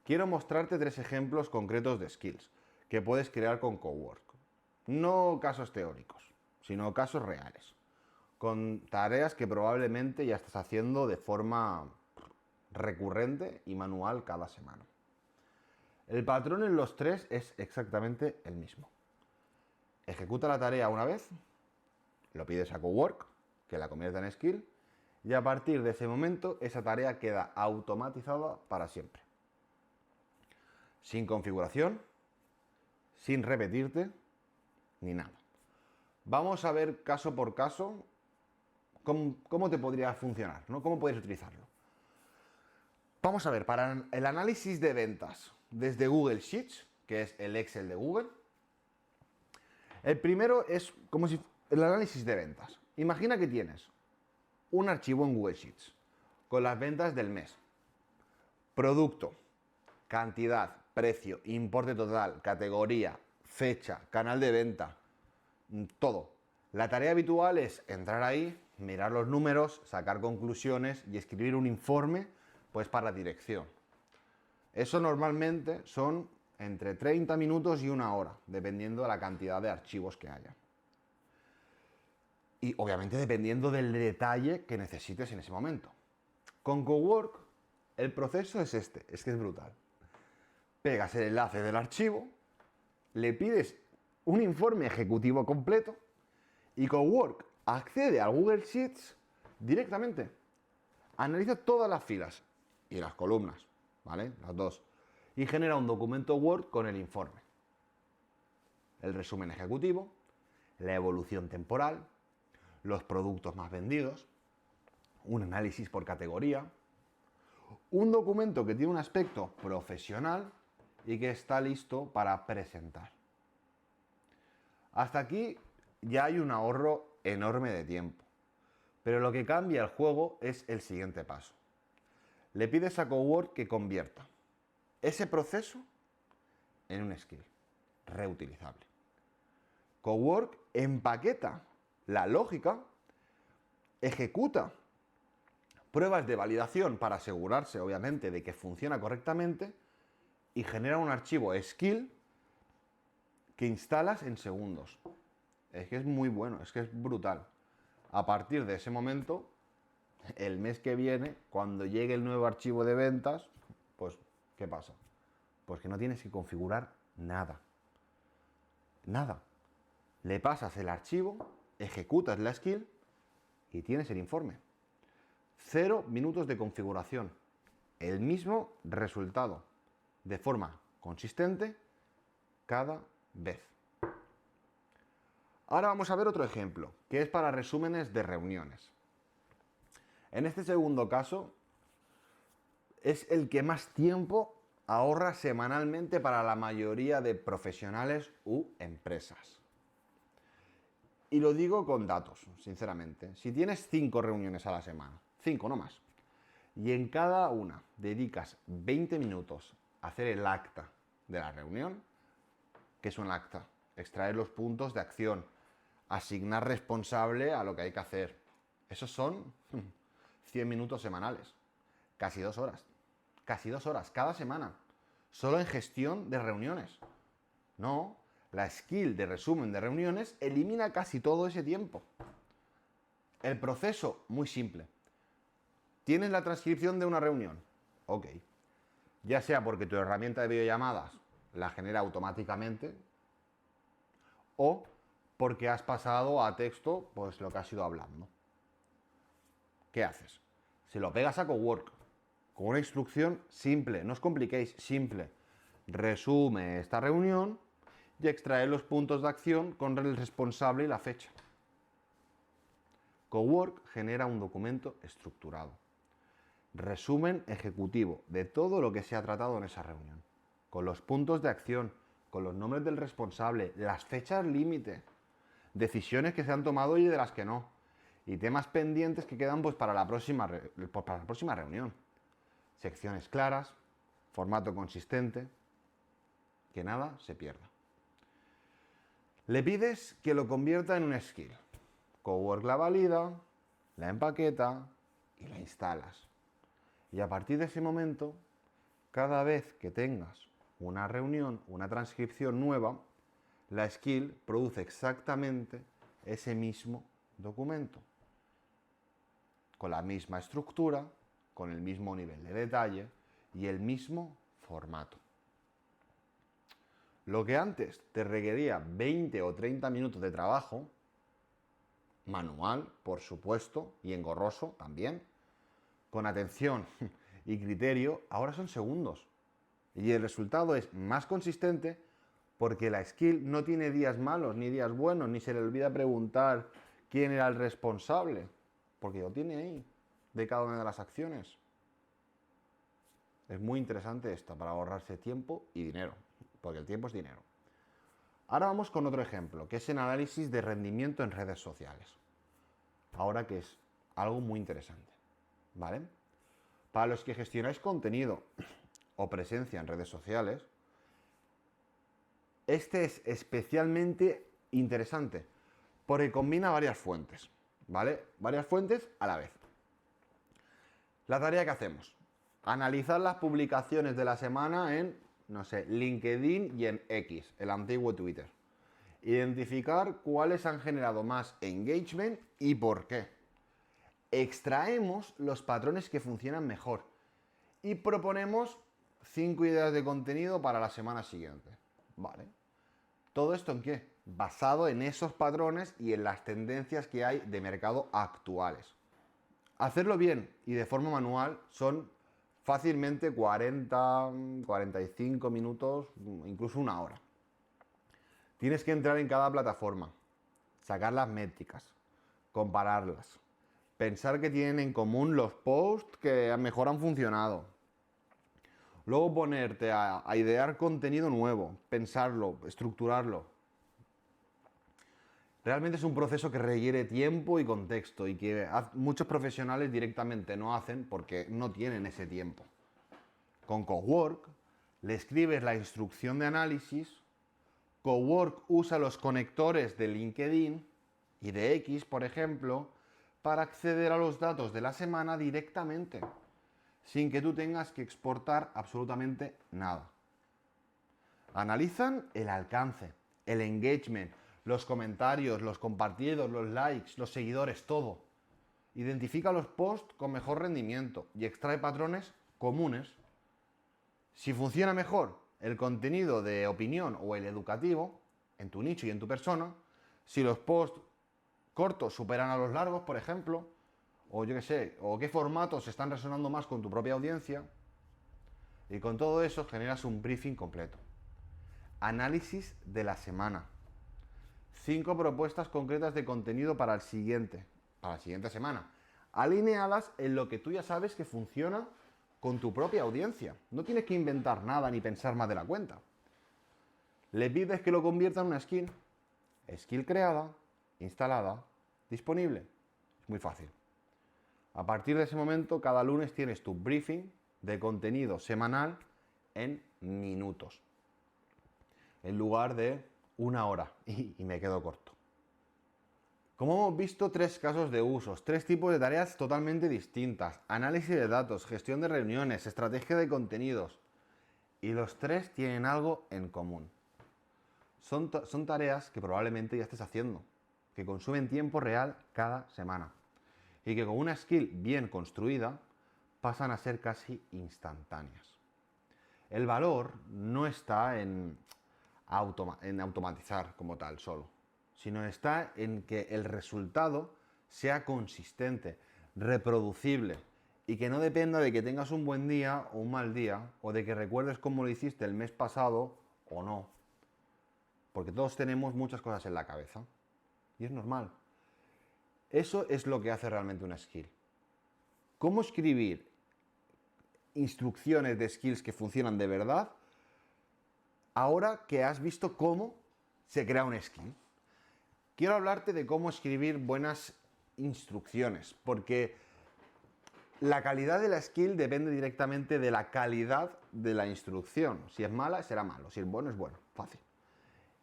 Quiero mostrarte 3 ejemplos concretos de skills que puedes crear con Cowork. No casos teóricos, sino casos reales, con tareas que probablemente ya estás haciendo de forma recurrente y manual cada semana. El patrón en los 3 es exactamente el mismo. Ejecuta la tarea una vez, lo pides a Cowork, que la convierta en skill, y a partir de ese momento esa tarea queda automatizada para siempre. Sin configuración, sin repetirte, ni nada. Vamos a ver caso por caso cómo te podría funcionar, ¿no? Cómo puedes utilizarlo. Vamos a ver, para el análisis de ventas desde Google Sheets, que es el Excel de Google, el primero es como si el análisis de ventas. Imagina que tienes un archivo en Google Sheets con las ventas del mes, producto, cantidad, precio, importe total, categoría, fecha, canal de venta, todo. La tarea habitual es entrar ahí, mirar los números, sacar conclusiones y escribir un informe pues para dirección. Eso normalmente son entre 30 minutos y 1 hora, dependiendo de la cantidad de archivos que haya. Y obviamente dependiendo del detalle que necesites en ese momento. Con Cowork el proceso es este, es que es brutal. Pegas el enlace del archivo, le pides un informe ejecutivo completo y Cowork accede a Google Sheets directamente. Analiza todas las filas y las columnas, ¿vale? Las dos. Y genera un documento Word con el informe. El resumen ejecutivo, la evolución temporal, los productos más vendidos, un análisis por categoría, un documento que tiene un aspecto profesional y que está listo para presentar. Hasta aquí ya hay un ahorro enorme de tiempo, pero lo que cambia el juego es el siguiente paso. Le pides a Cowork que convierta ese proceso en un skill reutilizable. Cowork empaqueta la lógica, ejecuta pruebas de validación para asegurarse, obviamente, de que funciona correctamente y genera un archivo skill que instalas en segundos. Es que es muy bueno, es que es brutal. A partir de ese momento, el mes que viene, cuando llegue el nuevo archivo de ventas, pues, ¿qué pasa? Pues que no tienes que configurar nada. Nada. Le pasas el archivo, ejecutas la skill y tienes el informe. 0 minutos de configuración. El mismo resultado. De forma consistente cada vez. Ahora vamos a ver otro ejemplo, que es para resúmenes de reuniones. En este segundo caso, es el que más tiempo ahorra semanalmente para la mayoría de profesionales u empresas. Y lo digo con datos, sinceramente. Si tienes 5 reuniones a la semana, 5 no más, y en cada una dedicas 20 minutos a hacer el acta de la reunión, ¿qué es un acta? Extraer los puntos de acción, asignar responsable a lo que hay que hacer. Esos son 100 minutos semanales, casi 2 horas. Casi 2 horas cada semana, solo en gestión de reuniones. No, la skill de resumen de reuniones elimina casi todo ese tiempo. El proceso, muy simple. ¿Tienes la transcripción de una reunión? Ok. Ya sea porque tu herramienta de videollamadas la genera automáticamente o porque has pasado a texto pues lo que has ido hablando. ¿Qué haces? Se lo pegas a Cowork con una instrucción simple, no os compliquéis, simple. Resume esta reunión y extrae los puntos de acción con el responsable y la fecha. Cowork genera un documento estructurado. Resumen ejecutivo de todo lo que se ha tratado en esa reunión. Con los puntos de acción, con los nombres del responsable, las fechas límite, decisiones que se han tomado y de las que no. Y temas pendientes que quedan pues, para la próxima reunión. Secciones claras, formato consistente, que nada se pierda. Le pides que lo convierta en un skill. Cowork la valida, la empaqueta y la instalas. Y a partir de ese momento, cada vez que tengas una reunión, una transcripción nueva, la skill produce exactamente ese mismo documento. Con la misma estructura, con el mismo nivel de detalle y el mismo formato. Lo que antes te requería 20 o 30 minutos de trabajo, manual, por supuesto, y engorroso también, con atención y criterio, ahora son segundos. Y el resultado es más consistente porque la skill no tiene días malos ni días buenos, ni se le olvida preguntar quién era el responsable, porque lo tiene ahí, de cada una de las acciones. Es muy interesante esto para ahorrarse tiempo y dinero, porque el tiempo es dinero. Ahora vamos con otro ejemplo, que es el análisis de rendimiento en redes sociales. Ahora que es algo muy interesante, ¿vale? Para los que gestionáis contenido o presencia en redes sociales, este es especialmente interesante porque combina varias fuentes, ¿vale? Varias fuentes a la vez. La tarea que hacemos, analizar las publicaciones de la semana en, no sé, LinkedIn y en X, el antiguo Twitter. Identificar cuáles han generado más engagement y por qué. Extraemos los patrones que funcionan mejor y proponemos 5 ideas de contenido para la semana siguiente. Vale. ¿Todo esto en qué? Basado en esos patrones y en las tendencias que hay de mercado actuales. Hacerlo bien y de forma manual son fácilmente 40, 45 minutos, incluso una hora. Tienes que entrar en cada plataforma, sacar las métricas, compararlas, pensar que tienen en común los posts que mejor han funcionado. Luego ponerte a idear contenido nuevo, pensarlo, estructurarlo. Realmente es un proceso que requiere tiempo y contexto y que muchos profesionales directamente no hacen porque no tienen ese tiempo. Con Cowork le escribes la instrucción de análisis, Cowork usa los conectores de LinkedIn y de X, por ejemplo, para acceder a los datos de la semana directamente, sin que tú tengas que exportar absolutamente nada. Analizan el alcance, el engagement, los comentarios, los compartidos, los likes, los seguidores, todo. Identifica los posts con mejor rendimiento y extrae patrones comunes. Si funciona mejor el contenido de opinión o el educativo, en tu nicho y en tu persona, si los posts cortos superan a los largos, por ejemplo, o yo qué sé, o qué formatos están resonando más con tu propia audiencia, y con todo eso generas un briefing completo. Análisis de la semana. 5 propuestas concretas de contenido para la siguiente semana, alineadas en lo que tú ya sabes que funciona con tu propia audiencia. No tienes que inventar nada ni pensar más de la cuenta. Le pides que lo convierta en una skill. Skill creada, instalada, disponible. Es muy fácil. A partir de ese momento, cada lunes tienes tu briefing de contenido semanal en minutos, en lugar de 1 hora, y me quedo corto. Como hemos visto, 3 casos de usos, 3 tipos de tareas totalmente distintas: análisis de datos, gestión de reuniones, estrategia de contenidos. Y los 3 tienen algo en común. Son tareas que probablemente ya estés haciendo, que consumen tiempo real cada semana, y que con una skill bien construida pasan a ser casi instantáneas. El valor no está en automatizar como tal solo, sino está en que el resultado sea consistente, reproducible, y que no dependa de que tengas un buen día o un mal día, o de que recuerdes cómo lo hiciste el mes pasado o no. Porque todos tenemos muchas cosas en la cabeza, y es normal. Eso es lo que hace realmente una skill. ¿Cómo escribir instrucciones de skills que funcionan de verdad ahora que has visto cómo se crea un skill? Quiero hablarte de cómo escribir buenas instrucciones, porque la calidad de la skill depende directamente de la calidad de la instrucción. Si es mala, será malo. Si es bueno, es bueno. Fácil.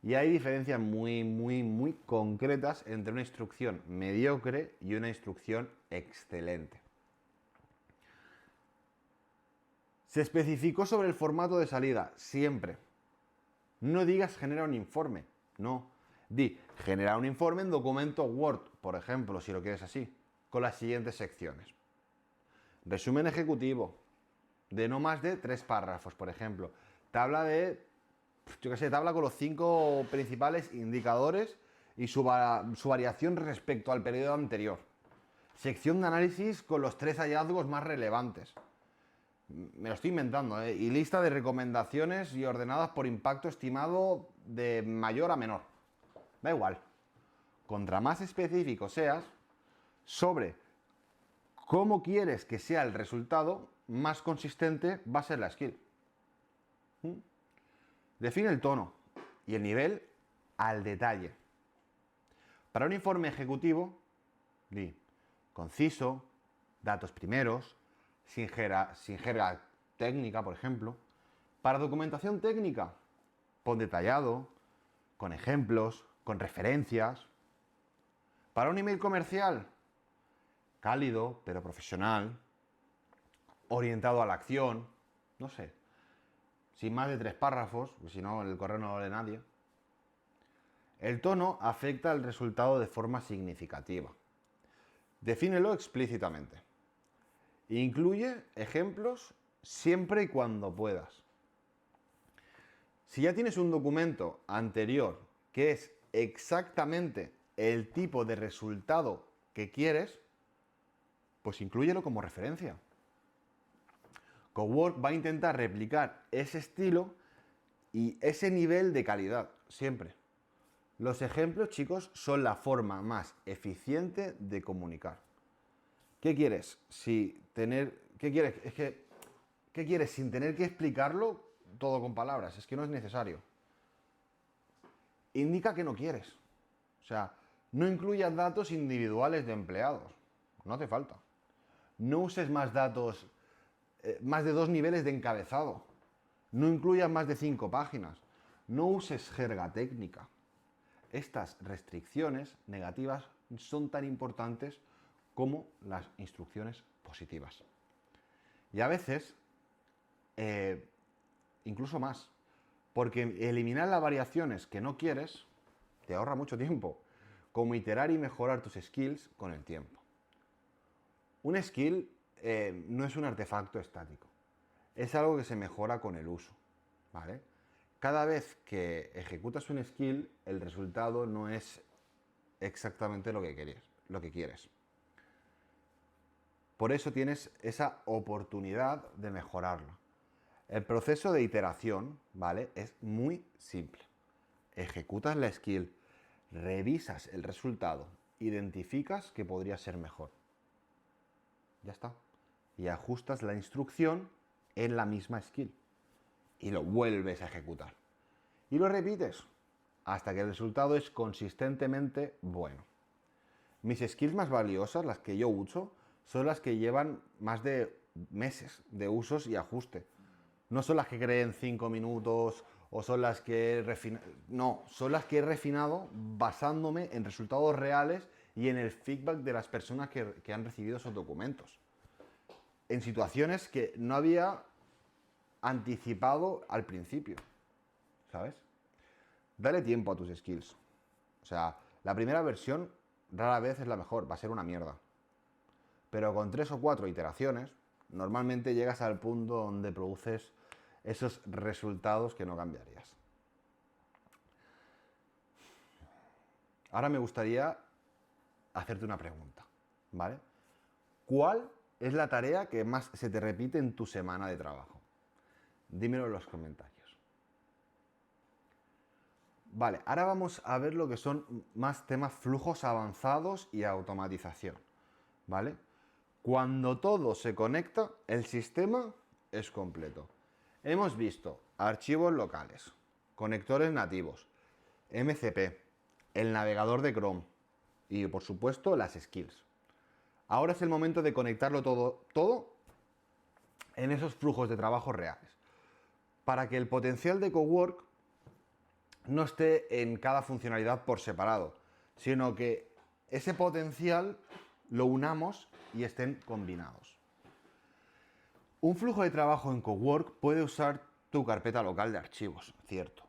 Y hay diferencias muy concretas entre una instrucción mediocre y una instrucción excelente. Se especificó sobre el formato de salida, siempre. No digas genera un informe, no. Di, genera un informe en documento Word, por ejemplo, si lo quieres así, con las siguientes secciones. Resumen ejecutivo, de no más de 3 párrafos, por ejemplo. Tabla tabla con los 5 principales indicadores y su variación respecto al periodo anterior. Sección de análisis con los 3 hallazgos más relevantes. Me lo estoy inventando, ¿eh? Y lista de recomendaciones y ordenadas por impacto estimado de mayor a menor. Da igual. Contra más específico seas sobre cómo quieres que sea el resultado, más consistente va a ser la skill. Define el tono y el nivel al detalle. Para un informe ejecutivo, di conciso, datos primeros, sin jerga técnica, por ejemplo. Para documentación técnica, pon detallado, con ejemplos, con referencias. Para un email comercial, cálido, pero profesional, orientado a la acción, no sé, sin más de 3 párrafos, porque si no, el correo no lo lee nadie. El tono afecta al resultado de forma significativa. Defínelo explícitamente. Incluye ejemplos siempre y cuando puedas. Si ya tienes un documento anterior que es exactamente el tipo de resultado que quieres, pues inclúyelo como referencia. Cowork va a intentar replicar ese estilo y ese nivel de calidad, siempre. Los ejemplos, chicos, son la forma más eficiente de comunicar. ¿Qué quieres? ¿Qué quieres sin tener que explicarlo todo con palabras? Es que no es necesario. Indica que no quieres. O sea, no incluyas datos individuales de empleados. No hace falta. No uses más datos, más de 2 niveles de encabezado. No incluyas más de 5 páginas. No uses jerga técnica. Estas restricciones negativas son tan importantes como las instrucciones positivas. Y a veces, incluso más, porque eliminar las variaciones que no quieres te ahorra mucho tiempo, como iterar y mejorar tus skills con el tiempo. Un skill no es un artefacto estático, es algo que se mejora con el uso, ¿vale? Cada vez que ejecutas un skill, el resultado no es exactamente lo que quieres. Por eso tienes esa oportunidad de mejorarla. El proceso de iteración, ¿vale? Es muy simple. Ejecutas la skill, revisas el resultado, identificas que podría ser mejor. Ya está. Y ajustas la instrucción en la misma skill. Y lo vuelves a ejecutar. Y lo repites hasta que el resultado es consistentemente bueno. Mis skills más valiosas, las que yo uso, son las que llevan más de meses de usos y ajuste. No son las que creé en 5 minutos o son las que he refinado. No, son las que he refinado basándome en resultados reales y en el feedback de las personas que han recibido esos documentos. En situaciones que no había anticipado al principio, ¿sabes? Dale tiempo a tus skills. O sea, la primera versión rara vez es la mejor, va a ser una mierda. Pero con 3 o 4 iteraciones, normalmente llegas al punto donde produces esos resultados que no cambiarías. Ahora me gustaría hacerte una pregunta, ¿vale? ¿Cuál es la tarea que más se te repite en tu semana de trabajo? Dímelo en los comentarios. Vale, ahora vamos a ver lo que son más temas flujos avanzados y automatización, ¿vale? Cuando todo se conecta, el sistema es completo. Hemos visto archivos locales, conectores nativos, MCP, el navegador de Chrome y, por supuesto, las skills. Ahora es el momento de conectarlo todo en esos flujos de trabajo reales, para que el potencial de Cowork no esté en cada funcionalidad por separado, sino que ese potencial lo unamos y estén combinados. Un flujo de trabajo en Cowork puede usar tu carpeta local de archivos, cierto.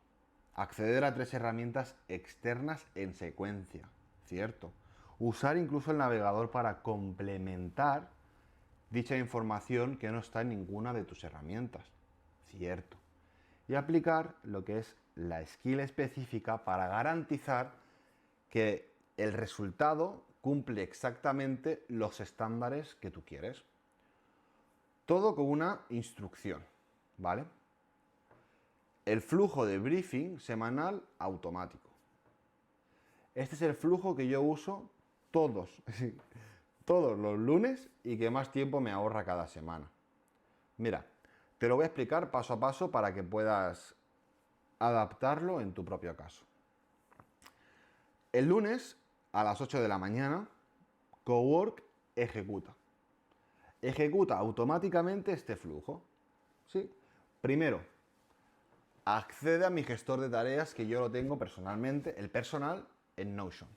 Acceder a 3 herramientas externas en secuencia, cierto. Usar incluso el navegador para complementar dicha información que no está en ninguna de tus herramientas, cierto. Y aplicar lo que es la skill específica para garantizar que el resultado cumple exactamente los estándares que tú quieres. Todo con una instrucción, ¿vale? El flujo de briefing semanal automático. Este es el flujo que yo uso todos los lunes y que más tiempo me ahorra cada semana. Mira, te lo voy a explicar paso a paso para que puedas adaptarlo en tu propio caso. El lunes a las 8 de la mañana, Cowork ejecuta. Ejecuta automáticamente este flujo. ¿Sí? Primero, accede a mi gestor de tareas que yo lo tengo personalmente, el personal, en Notion.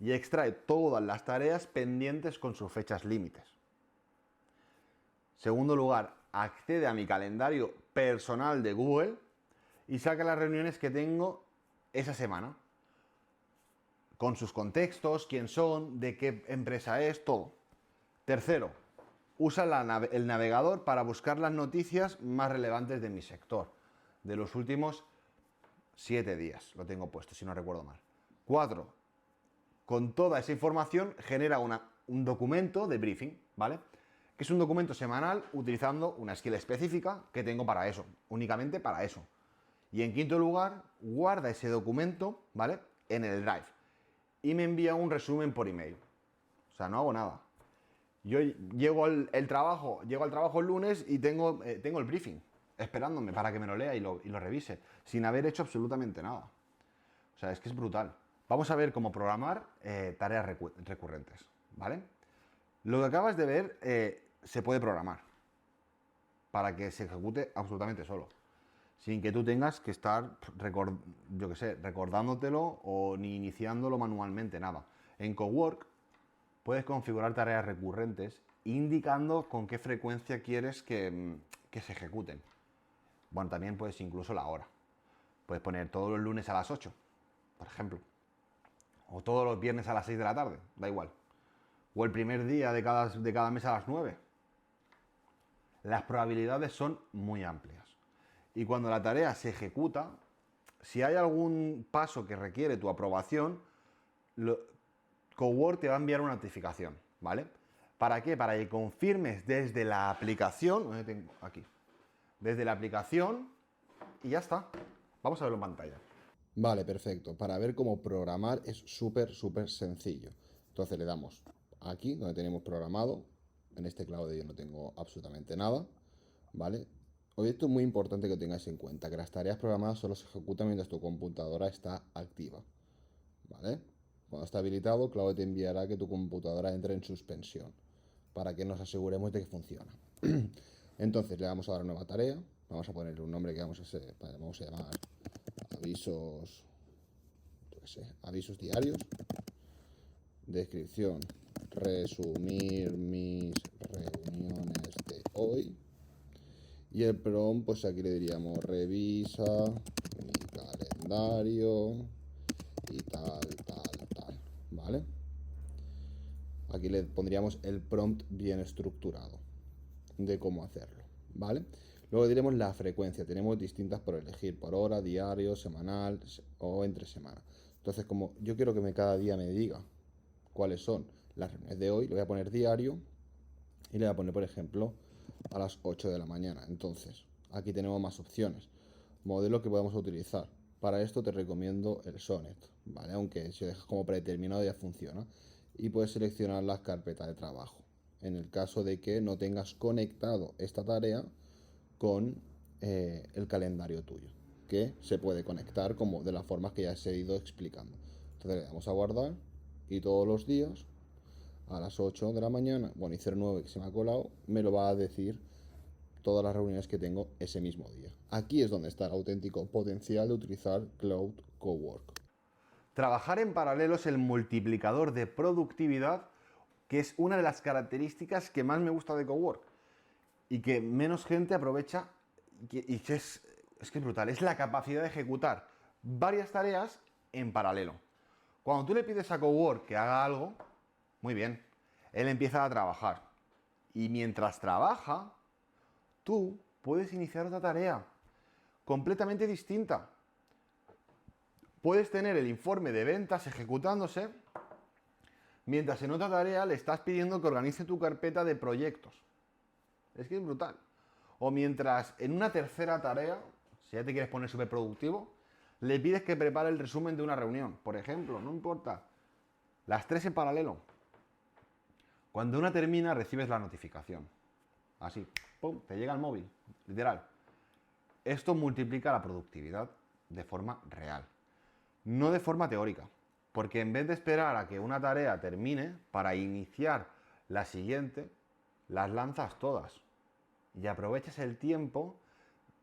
Y extrae todas las tareas pendientes con sus fechas límites. Segundo lugar, accede a mi calendario personal de Google y saca las reuniones que tengo esa semana. Con sus contextos, quién son, de qué empresa es, todo. Tercero, usa el navegador para buscar las noticias más relevantes de mi sector, de los últimos 7 días, lo tengo puesto, si no recuerdo mal. 4, con toda esa información genera un documento de briefing, ¿vale? Que es un documento semanal utilizando una skill específica que tengo para eso, únicamente para eso. Y en quinto lugar, guarda ese documento, ¿vale? En el Drive. Y me envía un resumen por email. O sea, no hago nada. Yo llego al trabajo el lunes y tengo el briefing esperándome para que me lo lea y lo revise, sin haber hecho absolutamente nada. O sea, es que es brutal. Vamos a ver cómo programar tareas recurrentes, ¿vale? Lo que acabas de ver se puede programar para que se ejecute absolutamente solo, sin que tú tengas que estar, recordándotelo o ni iniciándolo manualmente, nada. En Cowork puedes configurar tareas recurrentes indicando con qué frecuencia quieres que se ejecuten. Bueno, también puedes incluso la hora. Puedes poner todos los lunes a las 8, por ejemplo. O todos los viernes a las 6 de la tarde, da igual. o el primer día de cada mes a las 9. Las probabilidades son muy amplias. Y cuando la tarea se ejecuta, si hay algún paso que requiere tu aprobación, Cowork te va a enviar una notificación, ¿vale? ¿Para qué? Para que confirmes desde la aplicación, ¿dónde tengo? Aquí, desde la aplicación y ya está. Vamos a verlo en pantalla. Vale, perfecto. Para ver cómo programar es súper sencillo. Entonces le damos aquí donde tenemos programado. En este clavo de yo no tengo absolutamente nada, ¿vale? Hoy esto es muy importante que tengáis en cuenta, que las tareas programadas solo se ejecutan mientras tu computadora está activa, ¿vale? Cuando está habilitado, Claude te enviará que tu computadora entre en suspensión, para que nos aseguremos de que funciona. Entonces le vamos a dar una nueva tarea, vamos a ponerle un nombre que vamos a llamar avisos, yo qué sé, avisos diarios. Descripción: resumir mis reuniones de hoy. Y el prompt, pues aquí le diríamos revisa mi calendario y tal, ¿vale? Aquí le pondríamos el prompt bien estructurado de cómo hacerlo, ¿vale? Luego diremos la frecuencia, tenemos distintas por elegir, por hora, diario, semanal o entre semana. Entonces, como yo quiero que cada día me diga cuáles son las reuniones de hoy, le voy a poner diario y le voy a poner, por ejemplo, a las 8 de la mañana. Entonces, aquí tenemos más opciones. Modelo que podemos utilizar. Para esto te recomiendo el Sonnet, ¿vale? Aunque si lo dejas como predeterminado ya funciona. Y puedes seleccionar las carpetas de trabajo. En el caso de que no tengas conectado esta tarea con el calendario tuyo, que se puede conectar como de las formas que ya os he ido explicando. Entonces le damos a guardar y todos los días a las 8 de la mañana, bueno, y 09 que se me ha colado, me lo va a decir todas las reuniones que tengo ese mismo día. Aquí es donde está el auténtico potencial de utilizar Cloud Cowork. Trabajar en paralelo es el multiplicador de productividad, que es una de las características que más me gusta de Cowork y que menos gente aprovecha y que es que es brutal. Es la capacidad de ejecutar varias tareas en paralelo. Cuando tú le pides a Cowork que haga algo, muy bien, él empieza a trabajar. Y mientras trabaja, tú puedes iniciar otra tarea completamente distinta. Puedes tener el informe de ventas ejecutándose mientras en otra tarea le estás pidiendo que organice tu carpeta de proyectos. Es que es brutal. O mientras en una tercera tarea, si ya te quieres poner súper productivo, le pides que prepare el resumen de una reunión, por ejemplo, no importa. Las tres en paralelo. Cuando una termina, recibes la notificación. Así, pum, te llega el móvil, literal. Esto multiplica la productividad de forma real, no de forma teórica. Porque en vez de esperar a que una tarea termine para iniciar la siguiente, las lanzas todas. Y aprovechas el tiempo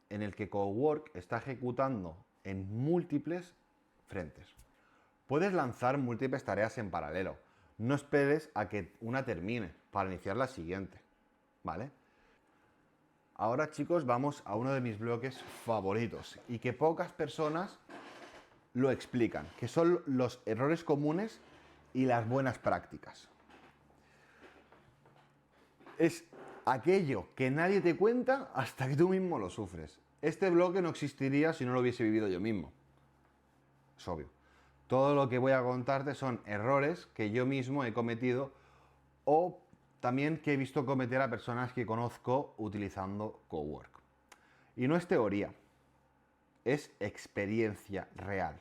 en el que Cowork está ejecutando en múltiples frentes. Puedes lanzar múltiples tareas en paralelo. No esperes a que una termine para iniciar la siguiente, ¿vale? Ahora, chicos, vamos a uno de mis bloques favoritos y que pocas personas lo explican, que son los errores comunes y las buenas prácticas. Es aquello que nadie te cuenta hasta que tú mismo lo sufres. Este bloque no existiría si no lo hubiese vivido yo mismo. Es obvio. Todo lo que voy a contarte son errores que yo mismo he cometido o también que he visto cometer a personas que conozco utilizando Cowork. Y no es teoría, es experiencia real.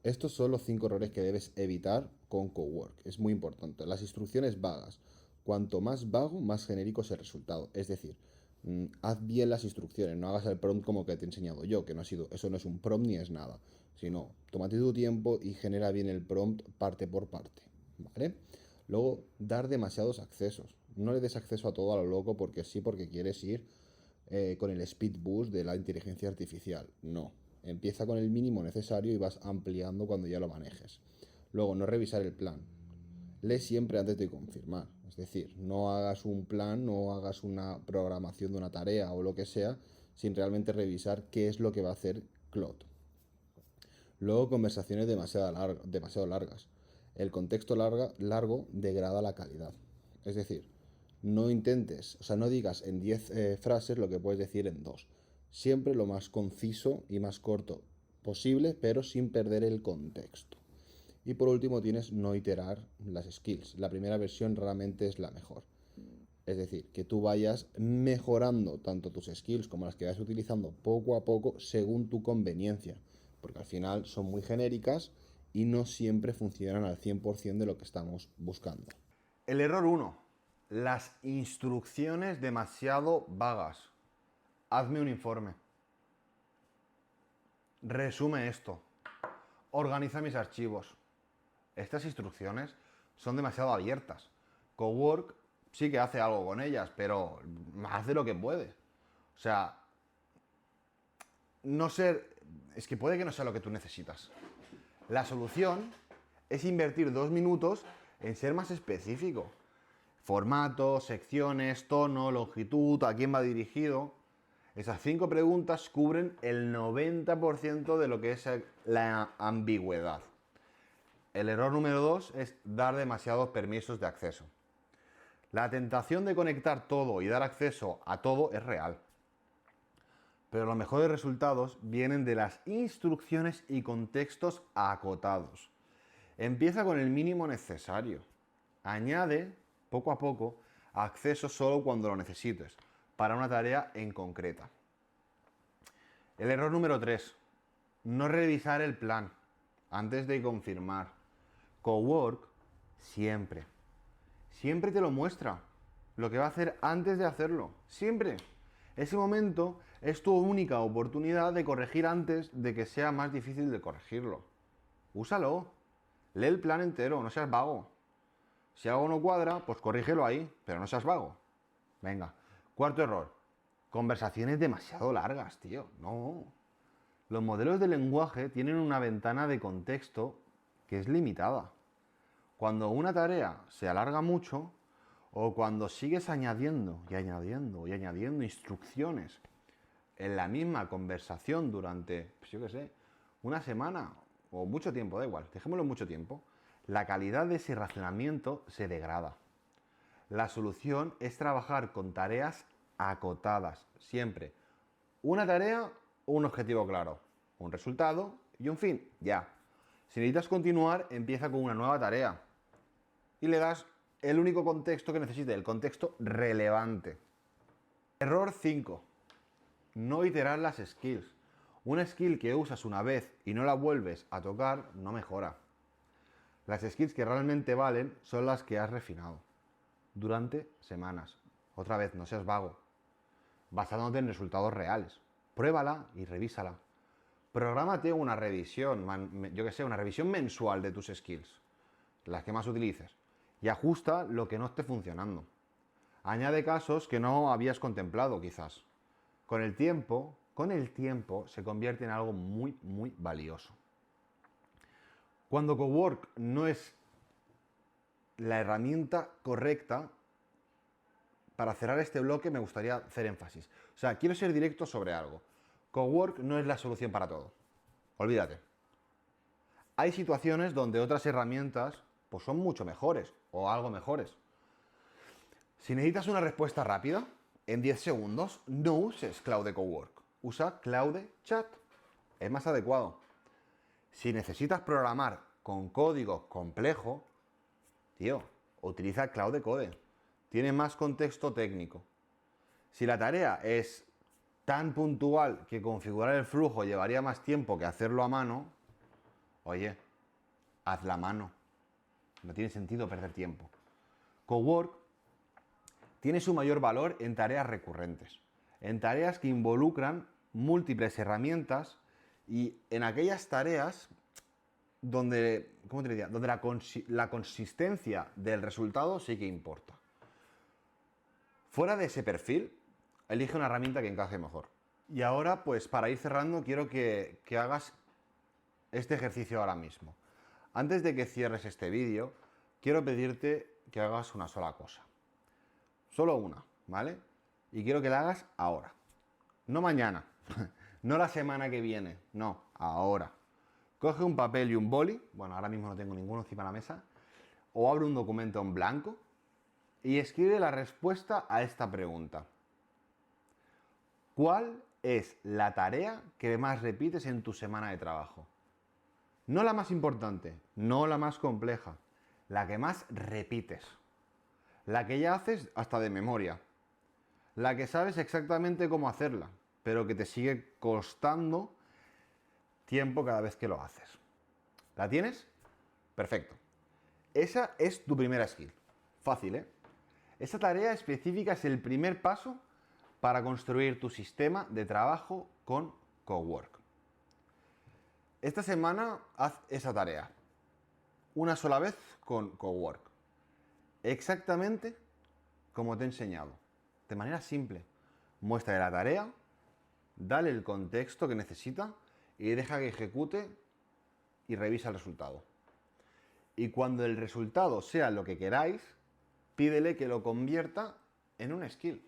Estos son los 5 errores que debes evitar con Cowork. Es muy importante. Las instrucciones vagas. Cuanto más vago, más genérico es el resultado. Es decir, haz bien las instrucciones, no hagas el prompt como que te he enseñado yo, que no ha sido, eso no es un prompt ni es nada, sino tómate tu tiempo y genera bien el prompt parte por parte, ¿vale? Luego, dar demasiados accesos. No le des acceso a todo a lo loco porque sí, porque quieres ir con el speed boost de la inteligencia artificial. No. Empieza con el mínimo necesario y vas ampliando cuando ya lo manejes. Luego, no revisar el plan. Lee siempre antes de confirmar. Es decir, no hagas un plan, no hagas una programación de una tarea o lo que sea sin realmente revisar qué es lo que va a hacer Claude. Luego, conversaciones demasiado largas. El contexto largo degrada la calidad. Es decir, no intentes, o sea, no digas en 10 frases lo que puedes decir en 2. Siempre lo más conciso y más corto posible, pero sin perder el contexto. Y por último tienes no iterar las skills. La primera versión realmente es la mejor. Es decir, que tú vayas mejorando tanto tus skills como las que vayas utilizando poco a poco según tu conveniencia. Porque al final son muy genéricas y no siempre funcionan al 100% de lo que estamos buscando. El error 1. Las instrucciones demasiado vagas. Hazme un informe. Resume esto. Organiza mis archivos. Estas instrucciones son demasiado abiertas. Cowork sí que hace algo con ellas, pero hace lo que puede. O sea, es que puede que no sea lo que tú necesitas. La solución es invertir 2 minutos en ser más específico. Formato, secciones, tono, longitud, a quién va dirigido. Esas 5 preguntas cubren el 90% de lo que es la ambigüedad. El error número 2 es dar demasiados permisos de acceso. La tentación de conectar todo y dar acceso a todo es real. Pero los mejores resultados vienen de las instrucciones y contextos acotados. Empieza con el mínimo necesario. Añade, poco a poco, acceso solo cuando lo necesites, para una tarea en concreta. El error número 3. No revisar el plan antes de confirmar. Cowork siempre te lo muestra, lo que va a hacer antes de hacerlo. Siempre. Ese momento es tu única oportunidad de corregir antes de que sea más difícil de corregirlo. Úsalo. Lee el plan entero, no seas vago. Si algo no cuadra, pues corrígelo ahí, pero no seas vago. Venga. Cuarto error. Conversaciones demasiado largas, tío. No. Los modelos de lenguaje tienen una ventana de contexto que es limitada. Cuando una tarea se alarga mucho, o cuando sigues añadiendo y añadiendo y añadiendo instrucciones en la misma conversación durante, pues yo qué sé, una semana o mucho tiempo, da igual, dejémoslo mucho tiempo, la calidad de ese racionamiento se degrada. La solución es trabajar con tareas acotadas, siempre. Una tarea, un objetivo claro, un resultado y un fin, ya. Si necesitas continuar, empieza con una nueva tarea y le das el único contexto que necesite, el contexto relevante. Error 5. No iterar las skills. Una skill que usas una vez y no la vuelves a tocar no mejora. Las skills que realmente valen son las que has refinado durante semanas. Otra vez, no seas vago, basándote en resultados reales. Pruébala y revísala. Prográmate una revisión, yo que sé, una revisión mensual de tus skills, las que más utilices, y ajusta lo que no esté funcionando. Añade casos que no habías contemplado, quizás. Con el tiempo se convierte en algo muy, muy valioso. Cuando Cowork no es la herramienta correcta, para cerrar este bloque me gustaría hacer énfasis. O sea, quiero ser directo sobre algo. Cowork no es la solución para todo. Olvídate. Hay situaciones donde otras herramientas pues son mucho mejores o algo mejores. Si necesitas una respuesta rápida, en 10 segundos, no uses Claude Cowork. Usa Claude Chat. Es más adecuado. Si necesitas programar con código complejo, tío, utiliza Claude Code. Tiene más contexto técnico. Si la tarea es tan puntual que configurar el flujo llevaría más tiempo que hacerlo a mano, oye, hazla a mano. No tiene sentido perder tiempo. Cowork tiene su mayor valor en tareas recurrentes, en tareas que involucran múltiples herramientas y en aquellas tareas donde, ¿cómo te diría? Donde la consistencia del resultado sí que importa. Fuera de ese perfil, elige una herramienta que encaje mejor. Y ahora, pues para ir cerrando, quiero que hagas este ejercicio ahora mismo. Antes de que cierres este vídeo, quiero pedirte que hagas una sola cosa. Solo una, ¿vale? Y quiero que la hagas ahora. No mañana, no la semana que viene, no, ahora. Coge un papel y un boli, bueno, ahora mismo no tengo ninguno encima de la mesa, o abre un documento en blanco y escribe la respuesta a esta pregunta. ¿Cuál es la tarea que más repites en tu semana de trabajo? No la más importante, no la más compleja, la que más repites. La que ya haces hasta de memoria. La que sabes exactamente cómo hacerla, pero que te sigue costando tiempo cada vez que lo haces. ¿La tienes? Perfecto. Esa es tu primera skill. Fácil, ¿eh? Esa tarea específica es el primer paso para construir tu sistema de trabajo con Cowork. Esta semana haz esa tarea. Una sola vez con Cowork. Exactamente como te he enseñado. De manera simple. Muéstrale la tarea, dale el contexto que necesita y deja que ejecute y revisa el resultado. Y cuando el resultado sea lo que queráis, pídele que lo convierta en un skill.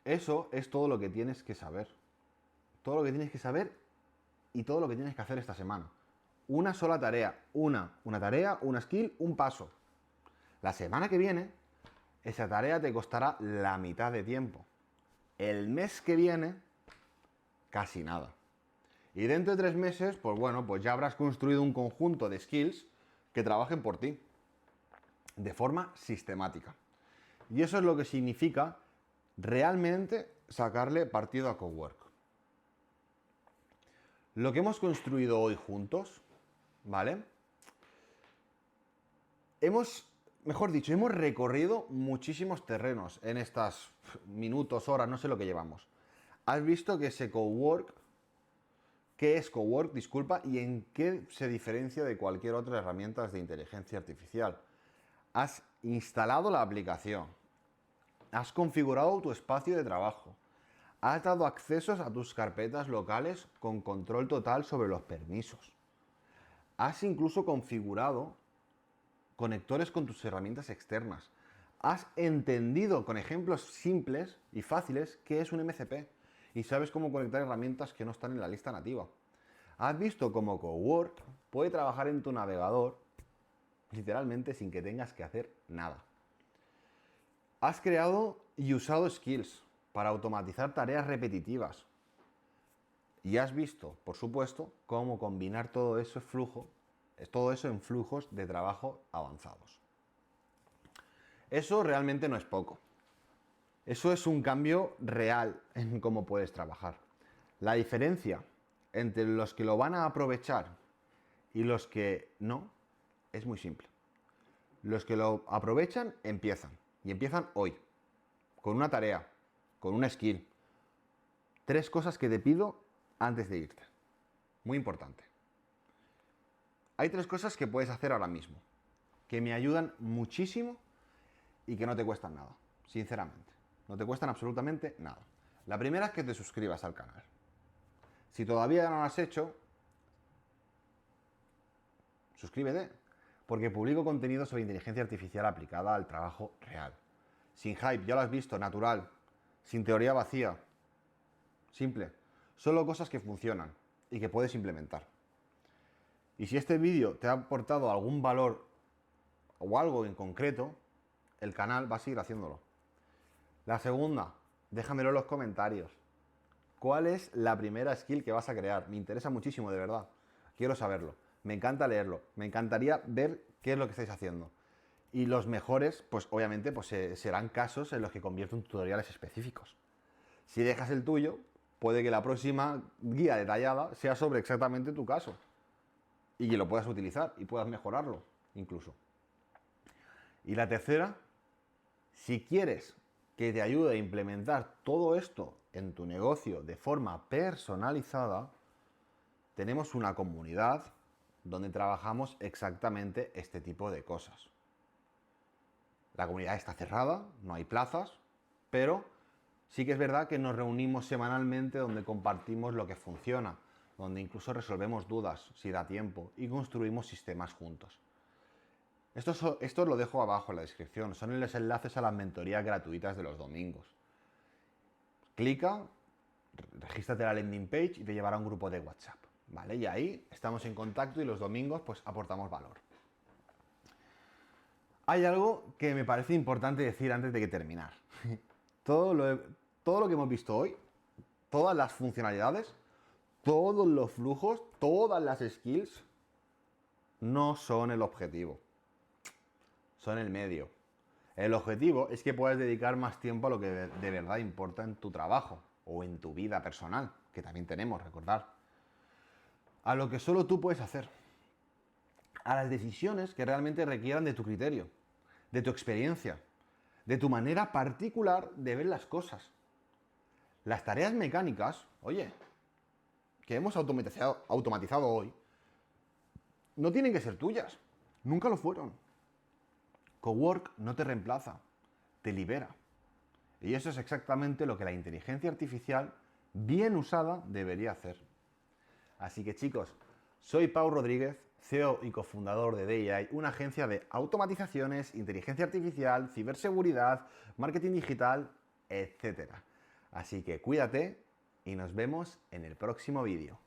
Eso es todo lo que tienes que saber. Todo lo que tienes que saber y todo lo que tienes que hacer esta semana. Una sola tarea, una tarea, una skill, un paso. La semana que viene, esa tarea te costará la mitad de tiempo. El mes que viene, casi nada. Y dentro de 3 meses, pues bueno, pues ya habrás construido un conjunto de skills que trabajen por ti. De forma sistemática. Y eso es lo que significa realmente sacarle partido a Cowork. Lo que hemos construido hoy juntos, ¿vale? Hemos recorrido muchísimos terrenos en estos minutos, horas, no sé lo que llevamos. Has visto que ese Cowork, qué es Cowork, disculpa, y en qué se diferencia de cualquier otra herramienta de inteligencia artificial. Has instalado la aplicación, has configurado tu espacio de trabajo, has dado accesos a tus carpetas locales con control total sobre los permisos. Has incluso configurado conectores con tus herramientas externas. Has entendido con ejemplos simples y fáciles qué es un MCP y sabes cómo conectar herramientas que no están en la lista nativa. Has visto cómo Cowork puede trabajar en tu navegador literalmente sin que tengas que hacer nada. Has creado y usado skills para automatizar tareas repetitivas. Y has visto, por supuesto, cómo combinar todo eso en flujos de trabajo avanzados. Eso realmente no es poco. Eso es un cambio real en cómo puedes trabajar. La diferencia entre los que lo van a aprovechar y los que no es muy simple. Los que lo aprovechan empiezan. Y empiezan hoy. Con una tarea. Con una skill. 3 cosas que te pido antes de irte. Muy importante. Hay 3 cosas que puedes hacer ahora mismo. Que me ayudan muchísimo y que no te cuestan nada. Sinceramente. No te cuestan absolutamente nada. La primera es que te suscribas al canal. Si todavía no lo has hecho, suscríbete, porque publico contenido sobre inteligencia artificial aplicada al trabajo real. Sin hype, ya lo has visto, natural, sin teoría vacía, simple. Solo cosas que funcionan y que puedes implementar. Y si este vídeo te ha aportado algún valor o algo en concreto, el canal va a seguir haciéndolo. La segunda, déjamelo en los comentarios. ¿Cuál es la primera skill que vas a crear? Me interesa muchísimo, de verdad. Quiero saberlo. Me encanta leerlo. Me encantaría ver qué es lo que estáis haciendo. Y los mejores, pues obviamente, pues serán casos en los que convierto en tutoriales específicos. Si dejas el tuyo, puede que la próxima guía detallada sea sobre exactamente tu caso. Y que lo puedas utilizar y puedas mejorarlo, incluso. Y la tercera, si quieres que te ayude a implementar todo esto en tu negocio de forma personalizada, tenemos una comunidad donde trabajamos exactamente este tipo de cosas. La comunidad está cerrada, no hay plazas, pero sí que es verdad que nos reunimos semanalmente donde compartimos lo que funciona, donde incluso resolvemos dudas si da tiempo y construimos sistemas juntos. Esto lo dejo abajo en la descripción, son los enlaces a las mentorías gratuitas de los domingos. Clica, regístrate a la landing page y te llevará a un grupo de WhatsApp. ¿vale? Y ahí estamos en contacto y los domingos pues aportamos valor. Hay algo que me parece importante decir antes de que terminar. Todo lo que hemos visto hoy, todas las funcionalidades, todos los flujos, todas las skills, no son el objetivo. Son el medio. El objetivo es que puedas dedicar más tiempo a lo que de verdad importa en tu trabajo o en tu vida personal, que también tenemos, recordar. A lo que solo tú puedes hacer. A las decisiones que realmente requieran de tu criterio, de tu experiencia, de tu manera particular de ver las cosas. Las tareas mecánicas, oye, que hemos automatizado hoy, no tienen que ser tuyas. Nunca lo fueron. Cowork no te reemplaza, te libera. Y eso es exactamente lo que la inteligencia artificial, bien usada, debería hacer. Así que chicos, soy Pau Rodríguez, CEO y cofundador de DAI, una agencia de automatizaciones, inteligencia artificial, ciberseguridad, marketing digital, etc. Así que cuídate y nos vemos en el próximo vídeo.